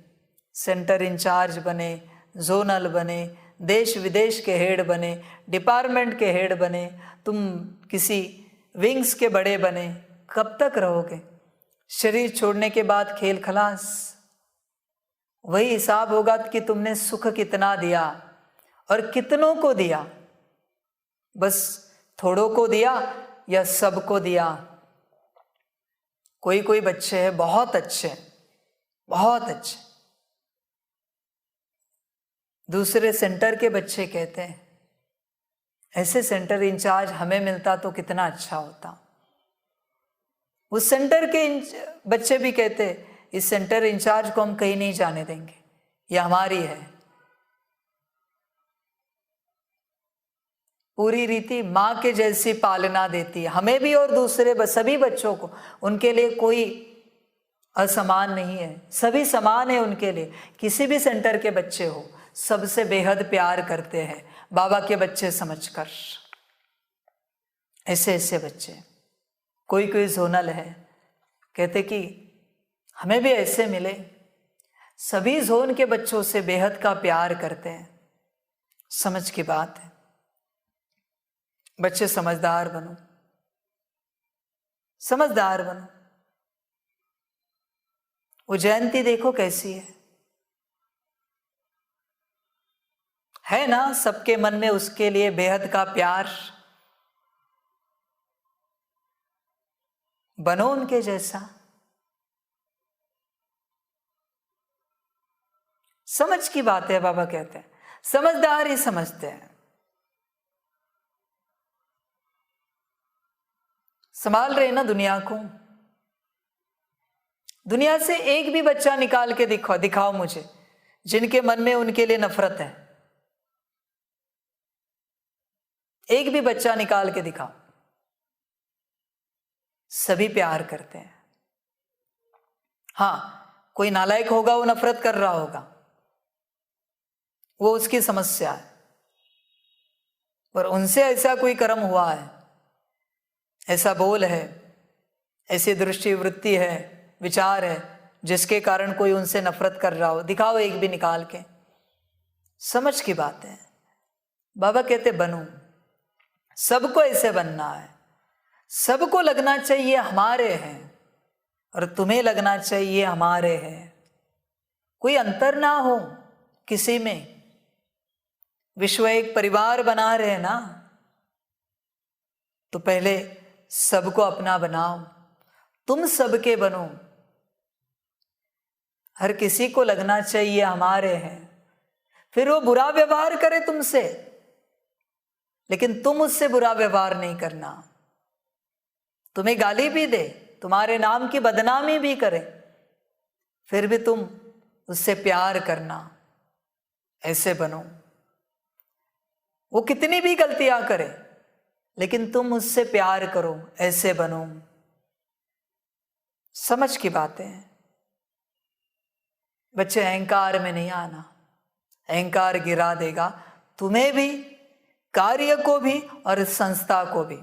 [SPEAKER 1] सेंटर इंचार्ज बने, जोनल बने, देश विदेश के हेड बने, डिपार्टमेंट के हेड बने, तुम किसी विंग्स के बड़े बने, कब तक रहोगे? शरीर छोड़ने के बाद खेल खलास। वही हिसाब होगा कि तुमने सुख कितना दिया और कितनों को दिया। बस थोड़ों को दिया या सबको दिया? कोई कोई बच्चे हैं बहुत अच्छे, बहुत अच्छे। दूसरे सेंटर के बच्चे कहते हैं ऐसे सेंटर इंचार्ज हमें मिलता तो कितना अच्छा होता। उस सेंटर के बच्चे भी कहते इस सेंटर इंचार्ज को हम कहीं नहीं जाने देंगे, ये हमारी है। पूरी रीति माँ के जैसी पालना देती है हमें भी और दूसरे सभी बच्चों को। उनके लिए कोई असमान नहीं है, सभी समान है उनके लिए। किसी भी सेंटर के बच्चे हो, सबसे बेहद प्यार करते हैं बाबा के बच्चे समझकर। ऐसे ऐसे बच्चे, कोई कोई जोनल है कहते कि हमें भी ऐसे मिले। सभी जोन के बच्चों से बेहद का प्यार करते हैं। समझ की बात है। बच्चे समझदार बनो, समझदार बनो। वो जयंती देखो कैसी है ना? सबके मन में उसके लिए बेहद का प्यार। बनो उनके जैसा। समझ की बात है। बाबा कहते हैं समझदार ही समझते हैं। संभाल रहे ना दुनिया को। दुनिया से एक भी बच्चा निकाल के दिखाओ मुझे जिनके मन में उनके लिए नफरत है। एक भी बच्चा निकाल के दिखाओ। सभी प्यार करते हैं। हाँ, कोई नालायक होगा, वो नफरत कर रहा होगा, वो उसकी समस्या है। पर उनसे ऐसा कोई कर्म हुआ है, ऐसा बोल है, ऐसी दृष्टि वृत्ति है, विचार है, जिसके कारण कोई उनसे नफरत कर रहा हो, दिखाओ एक भी निकाल के। समझ की बात है। बाबा कहते बनो, सबको ऐसे बनना है। सबको लगना चाहिए हमारे हैं और तुम्हें लगना चाहिए हमारे हैं। कोई अंतर ना हो किसी में। विश्व एक परिवार बना रहे ना, तो पहले सबको अपना बनाओ। तुम सबके बनो। हर किसी को लगना चाहिए हमारे हैं। फिर वो बुरा व्यवहार करे तुमसे, लेकिन तुम उससे बुरा व्यवहार नहीं करना। तुम्हें गाली भी दे, तुम्हारे नाम की बदनामी भी करे, फिर भी तुम उससे प्यार करना। ऐसे बनो। वो कितनी भी गलतियां करे, लेकिन तुम उससे प्यार करो। ऐसे बनो। समझ की बातें हैं। बच्चे अहंकार में नहीं आना। अहंकार गिरा देगा तुम्हें भी, कार्य को भी और संस्था को भी।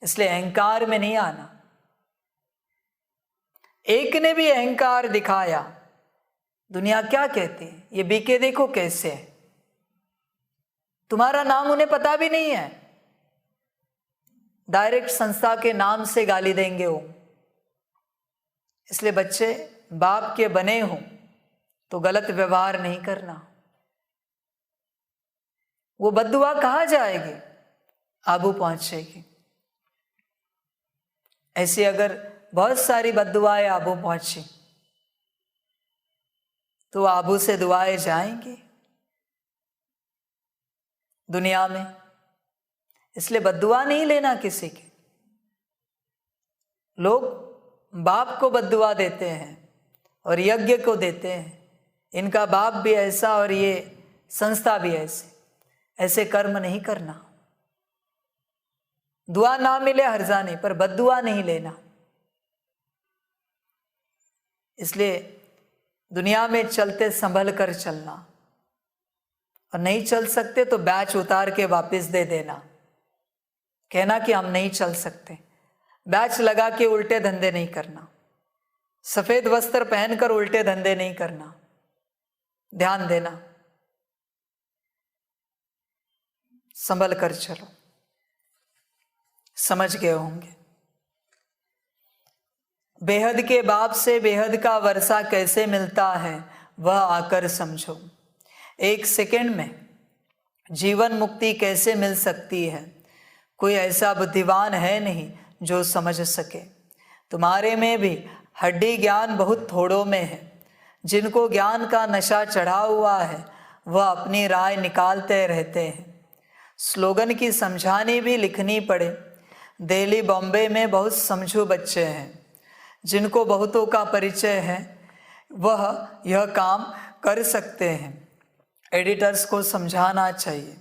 [SPEAKER 1] इसलिए अहंकार में नहीं आना। एक ने भी अहंकार दिखाया, दुनिया क्या कहती है, ये बीके देखो कैसे है। तुम्हारा नाम उन्हें पता भी नहीं है, डायरेक्ट संस्था के नाम से गाली देंगे वो। इसलिए बच्चे बाप के बने हों तो गलत व्यवहार नहीं करना। वो बद्दुआ कहाँ जाएगी? आबू पहुंचेगी। ऐसे अगर बहुत सारी बद्दुआएं आबू पहुंची तो आबू से दुआएं जाएंगी दुनिया में। इसलिए बद्दुआ नहीं लेना किसी की। लोग बाप को बद्दुआ देते हैं और यज्ञ को देते हैं, इनका बाप भी ऐसा और ये संस्था भी ऐसी। ऐसे कर्म नहीं करना। दुआ ना मिले हर्जा नहीं, पर बद्दुआ नहीं लेना। इसलिए दुनिया में चलते संभल कर चलना, और नहीं चल सकते तो बैच उतार के वापस दे देना। कहना कि हम नहीं चल सकते। बैच लगा के उल्टे धंधे नहीं करना। सफेद वस्त्र पहनकर उल्टे धंधे नहीं करना। ध्यान देना, संभल कर चलो। समझ गए होंगे। बेहद के बाप से बेहद का वर्षा कैसे मिलता है, वह आकर समझो। एक सेकंड में जीवन मुक्ति कैसे मिल सकती है, कोई ऐसा बुद्धिमान है नहीं जो समझ सके। तुम्हारे में भी हड्डी ज्ञान बहुत थोड़ों में है। जिनको ज्ञान का नशा चढ़ा हुआ है वह अपनी राय निकालते रहते हैं। स्लोगन की समझानी भी लिखनी पड़े। दिल्ली बॉम्बे में बहुत समझू बच्चे हैं जिनको बहुतों का परिचय है, वह यह काम कर सकते हैं। एडिटर्स को समझाना चाहिए,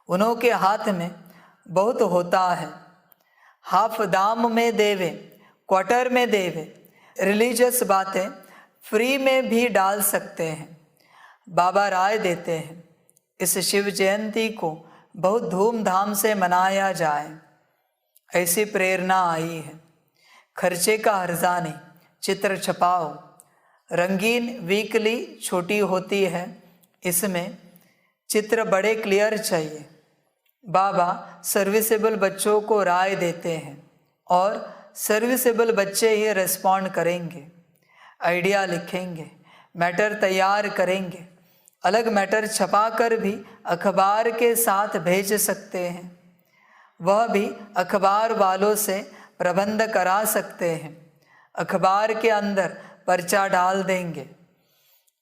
[SPEAKER 1] उन्हों के हाथ में बहुत होता है। हाफ दाम में देवे, क्वार्टर में देवे, रिलीजियस बातें फ्री में भी डाल सकते हैं। बाबा राय देते हैं इस शिव जयंती को बहुत धूमधाम से मनाया जाए, ऐसी प्रेरणा आई है। खर्चे का हर्जा नहीं, चित्र छपाओ। रंगीन वीकली छोटी होती है, इसमें चित्र बड़े क्लियर चाहिए। बाबा सर्विसेबल बच्चों को राय देते हैं और सर्विसेबल बच्चे ही रिस्पॉन्ड करेंगे। आइडिया लिखेंगे, मैटर तैयार करेंगे। अलग मैटर छपाकर भी अखबार के साथ भेज सकते हैं। वह भी अखबार वालों से प्रबंध करा सकते हैं। अखबार के अंदर पर्चा डाल देंगे।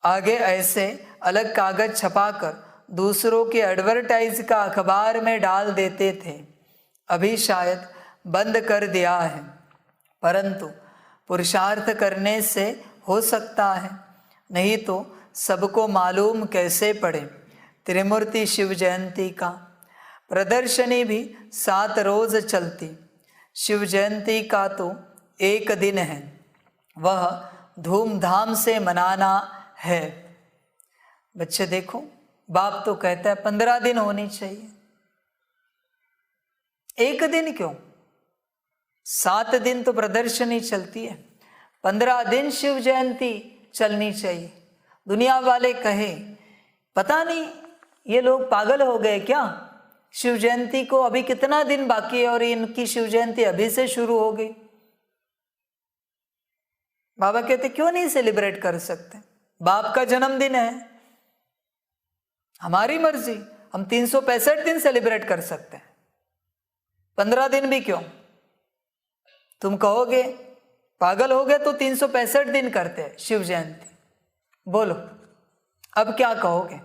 [SPEAKER 1] आगे ऐसे अलग कागज छपाकर दूसरों के एडवर्टाइज का अखबार में डाल देते थे। अभी शायद बंद कर दिया है, परंतु पुरुषार्थ करने से हो सकता है, नहीं तो सबको मालूम कैसे पड़े। त्रिमूर्ति शिव जयंती का प्रदर्शनी भी 7 रोज चलती। शिव जयंती का तो एक दिन है, वह धूमधाम से मनाना है। बच्चे देखो, बाप तो कहता है 15 दिन होनी चाहिए। एक दिन क्यों? 7 दिन तो प्रदर्शनी चलती है, 15 दिन शिव जयंती चलनी चाहिए। दुनिया वाले कहे पता नहीं ये लोग पागल हो गए क्या, शिव जयंती को अभी कितना दिन बाकी है और इनकी शिव जयंती अभी से शुरू हो गई। बाबा कहते क्यों नहीं सेलिब्रेट कर सकते? बाप का जन्मदिन है, हमारी मर्जी, हम 365 दिन सेलिब्रेट कर सकते हैं, 15 दिन भी क्यों? तुम कहोगे पागल हो गए तो 365 दिन करते हैं शिव जयंती। बोलो अब क्या कहोगे?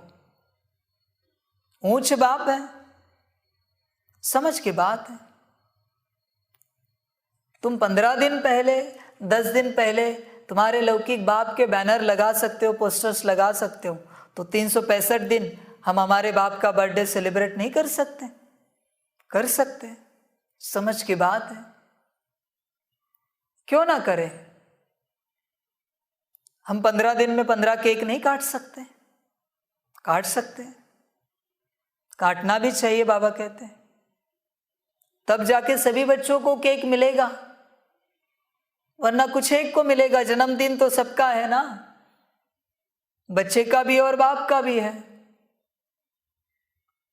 [SPEAKER 1] ऊंच बाप है, समझ की बात है। तुम 15 दिन पहले, 10 दिन पहले तुम्हारे लौकिक बाप के बैनर लगा सकते हो, पोस्टर्स लगा सकते हो, तो 365 दिन हम हमारे बाप का बर्थडे सेलिब्रेट नहीं कर सकते? कर सकते हैं, समझ की बात है। क्यों ना करें? हम 15 दिन में 15 केक नहीं काट सकते? काट सकते हैं, काटना भी चाहिए बाबा कहते हैं, तब जाके सभी बच्चों को केक मिलेगा, वरना कुछ एक को मिलेगा। जन्मदिन तो सबका है ना, बच्चे का भी और बाप का भी है।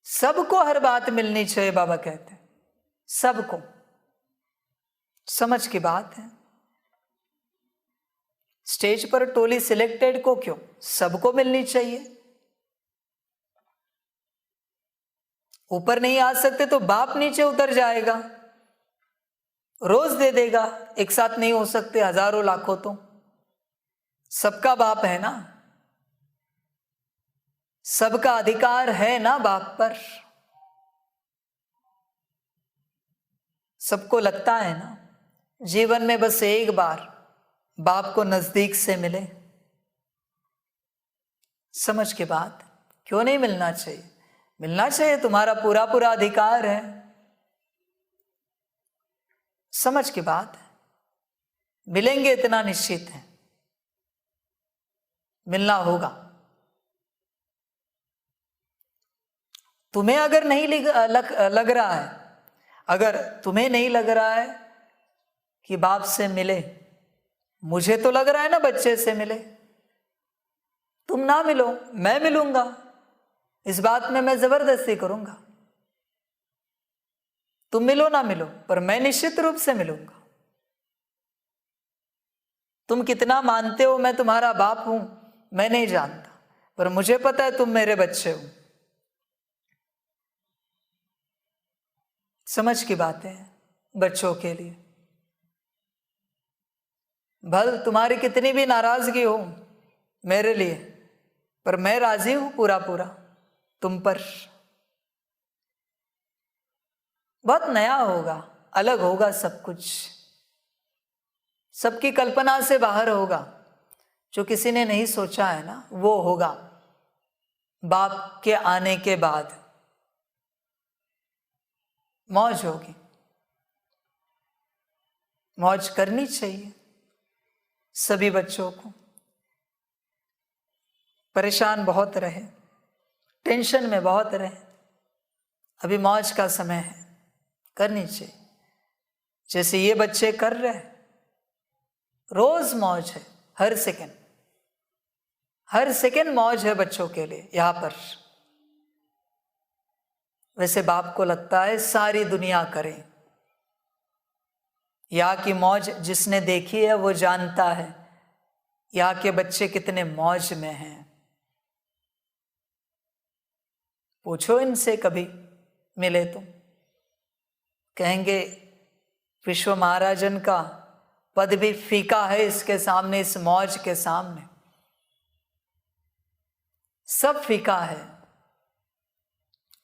[SPEAKER 1] सबको हर बात मिलनी चाहिए बाबा कहते हैं, सबको। समझ की बात है। स्टेज पर टोली सिलेक्टेड को क्यों, सबको मिलनी चाहिए। ऊपर नहीं आ सकते तो बाप नीचे उतर जाएगा, रोज दे देगा। एक साथ नहीं हो सकते हजारों लाखों, तो सबका बाप है ना, सबका अधिकार है ना बाप पर। सबको लगता है ना जीवन में बस एक बार बाप को नजदीक से मिले। समझ के बात, क्यों नहीं मिलना चाहिए, मिलना चाहिए, तुम्हारा पूरा पूरा अधिकार है। समझ की बात, मिलेंगे इतना निश्चित है, मिलना होगा। तुम्हें अगर नहीं लग रहा है, अगर तुम्हें नहीं लग रहा है कि बाप से मिले, मुझे तो लग रहा है ना बच्चे से मिले। तुम ना मिलो, मैं मिलूंगा, इस बात में मैं जबरदस्ती करूंगा। तुम मिलो ना मिलो, पर मैं निश्चित रूप से मिलूंगा। तुम कितना मानते हो मैं तुम्हारा बाप हूं, मैं नहीं जानता, पर मुझे पता है तुम मेरे बच्चे हो। समझ की बातें हैं बच्चों के लिए। भल तुम्हारी कितनी भी नाराजगी हो मेरे लिए, पर मैं राजी हूं पूरा पूरा तुम पर। बहुत नया होगा, अलग होगा सब कुछ, सबकी कल्पना से बाहर होगा। जो किसी ने नहीं सोचा है ना, वो होगा बाप के आने के बाद। मौज होगी, मौज करनी चाहिए सभी बच्चों को। परेशान बहुत रहे, टेंशन में बहुत रहे, अभी मौज का समय है, करनी चाहिए जैसे ये बच्चे कर रहे हैं। रोज मौज है, हर सेकंड मौज है बच्चों के लिए यहां पर। वैसे बाप को लगता है सारी दुनिया करे, यहाँ की मौज जिसने देखी है वो जानता है यहाँ के बच्चे कितने मौज में हैं। पूछो इनसे, कभी मिले तो कहेंगे विश्व महाराजन का पद भी फीका है इसके सामने, इस मौज के सामने सब फीका है।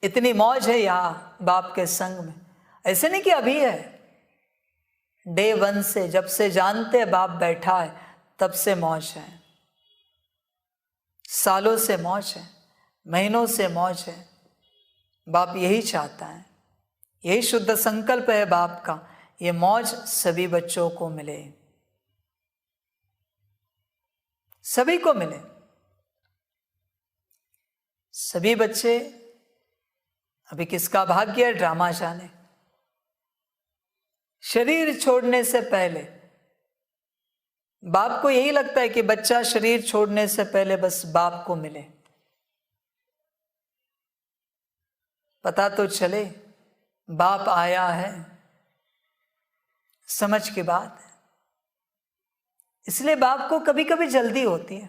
[SPEAKER 1] इतनी मौज है यहां बाप के संग में। ऐसे नहीं कि अभी है, डे वन से, जब से जानते बाप बैठा है तब से मौज है। सालों से मौज है, महीनों से मौज है। बाप यही चाहता है, यही शुद्ध संकल्प है बाप का, ये मौज सभी बच्चों को मिले, सभी को मिले। सभी बच्चे, अभी किसका भाग्य है ड्रामा जाने। शरीर छोड़ने से पहले बाप को यही लगता है कि बच्चा शरीर छोड़ने से पहले बस बाप को मिले, पता तो चले बाप आया है। समझ की बात है। इसलिए बाप को कभी कभी जल्दी होती है।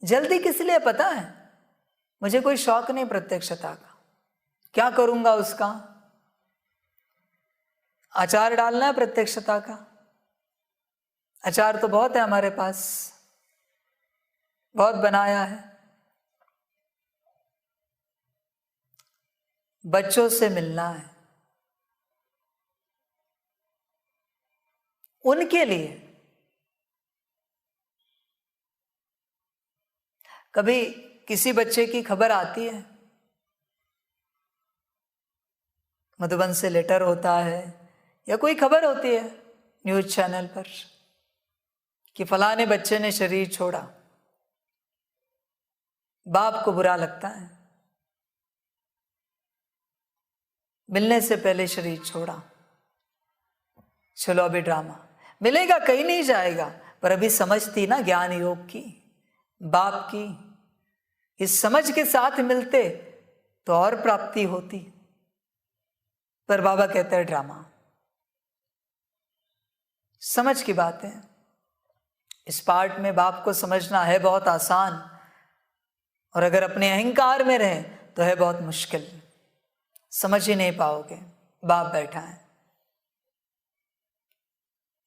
[SPEAKER 1] जल्दी किस लिए पता है? मुझे कोई शौक नहीं प्रत्यक्षता का, क्या करूंगा उसका? अचार डालना है प्रत्यक्षता का, अचार तो बहुत है हमारे पास, बहुत बनाया है। बच्चों से मिलना है, उनके लिए। कभी किसी बच्चे की खबर आती है, मधुबन से लेटर होता है या कोई खबर होती है न्यूज़ चैनल पर कि फलाने बच्चे ने शरीर छोड़ा, बाप को बुरा लगता है। मिलने से पहले शरीर छोड़ा, चलो अभी ड्रामा मिलेगा, कहीं नहीं जाएगा, पर अभी समझती ना ज्ञान योग की, बाप की, इस समझ के साथ मिलते तो और प्राप्ति होती। पर बाबा कहते हैं ड्रामा। समझ की बात है, इस पार्ट में बाप को समझना है बहुत आसान, और अगर अपने अहंकार में रहे तो है बहुत मुश्किल, समझ ही नहीं पाओगे। बाप बैठा है,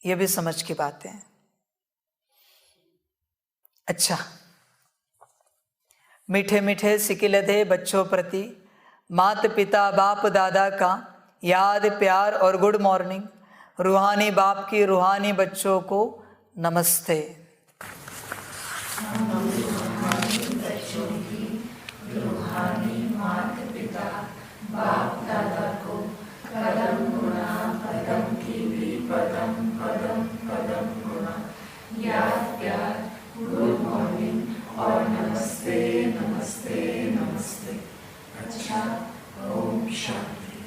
[SPEAKER 1] ये भी समझ की बातें हैं। अच्छा, मीठे मीठे सिकिलधे बच्चों प्रति माता पिता बाप दादा का याद प्यार और गुड मॉर्निंग। रूहानी बाप की रूहानी बच्चों को नमस्ते।
[SPEAKER 2] बच्चों की रूहानी माता पिता बाप दादा को पदम गुणा पदम की भी पदम पदम पदम गुणा याद प्यार गुड मॉर्निंग और नमस्ते नमस्ते नमस्ते। अच्छा, ओम शांति।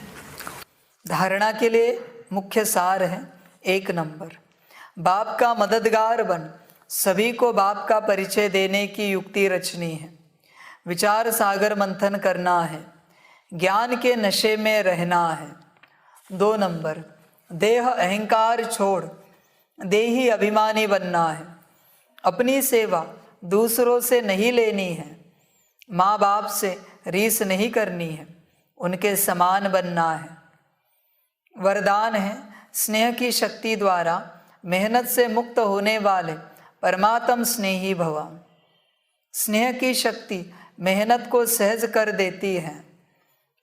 [SPEAKER 1] धारणा के लिए मुख्य सार है 1 नंबर, बाप का मददगार बन सभी को बाप का परिचय देने की युक्ति रचनी है। विचार सागर मंथन करना है, ज्ञान के नशे में रहना है। 2 नंबर, देह अहंकार छोड़ देही अभिमानी बनना है। अपनी सेवा दूसरों से नहीं लेनी है, माँ बाप से रीस नहीं करनी है, उनके समान बनना है। वरदान है स्नेह की शक्ति द्वारा मेहनत से मुक्त होने वाले परमात्म स्नेही भव। स्नेह की शक्ति मेहनत को सहज कर देती है।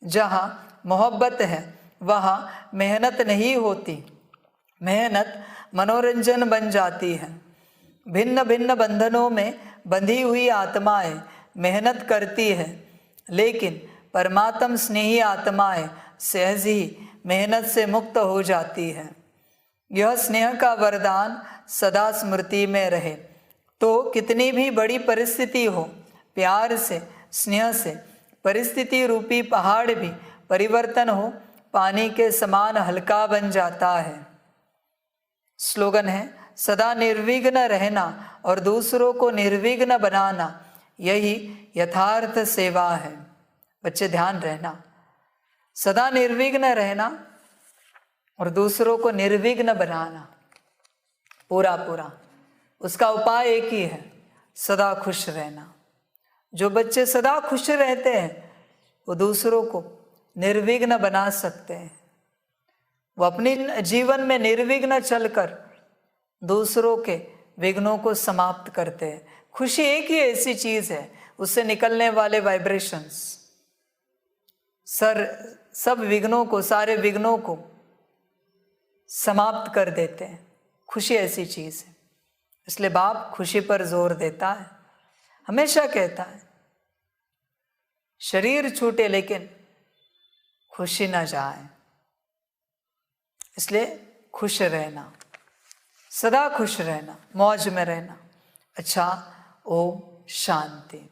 [SPEAKER 1] जहाँ मोहब्बत है वहाँ मेहनत नहीं होती, मेहनत मनोरंजन बन जाती है। भिन्न भिन्न बंधनों में बंधी हुई आत्माएं मेहनत करती है, लेकिन परमात्म स्नेही आत्माएं सहज ही मेहनत से मुक्त हो जाती है। यह स्नेह का वरदान सदा स्मृति में रहे तो कितनी भी बड़ी परिस्थिति हो, प्यार से स्नेह से परिस्थिति रूपी पहाड़ भी परिवर्तन हो पानी के समान हल्का बन जाता है। स्लोगन है सदा निर्विघ्न रहना और दूसरों को निर्विघ्न बनाना, यही यथार्थ सेवा है। बच्चे ध्यान रहना, सदा निर्विघ्न रहना और दूसरों को निर्विघ्न बनाना, पूरा पूरा उसका उपाय एक ही है, सदा खुश रहना। जो बच्चे सदा खुश रहते हैं वो दूसरों को निर्विघ्न बना सकते हैं। वो अपनी जीवन में निर्विघ्न चलकर दूसरों के विघ्नों को समाप्त करते हैं। खुशी एक ही ऐसी चीज है, उससे निकलने वाले वाइब्रेशंस सब विघ्नों को, सारे विघ्नों को समाप्त कर देते हैं। खुशी ऐसी चीज है, इसलिए बाप खुशी पर जोर देता है, हमेशा कहता है शरीर छूटे लेकिन खुशी ना जाए। इसलिए खुश रहना, सदा खुश रहना, मौज में रहना। अच्छा, ओम शांति।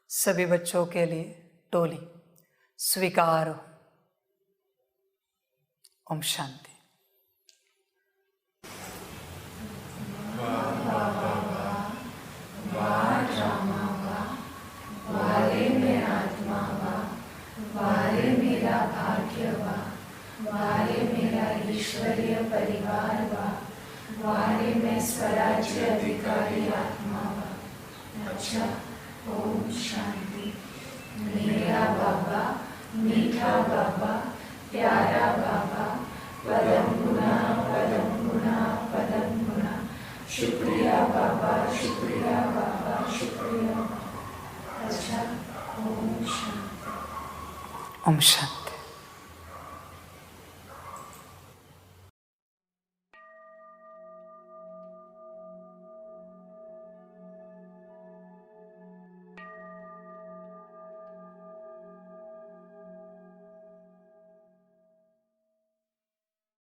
[SPEAKER 1] सभी बच्चों के लिए टोली स्वीकार हो। ओम शांति।
[SPEAKER 2] वारे मेरा आत्मा वा, वारे मेरा भाग्य वा, वारे मेरा ईश्वरीय परिवार वा, वारे में स्वराज्य अधिकारी आत्मा वा। अच्छा, ओम शांति। मेरा बाबा, मीठा बाबा, प्यारा बाबा, पदम गुना पदम गुना पदम गुना। शुक्रिया बाबा, शुक्रिया बाबा, शुक्रिया। अच्छा, ओम शांति।
[SPEAKER 1] ओम शांति।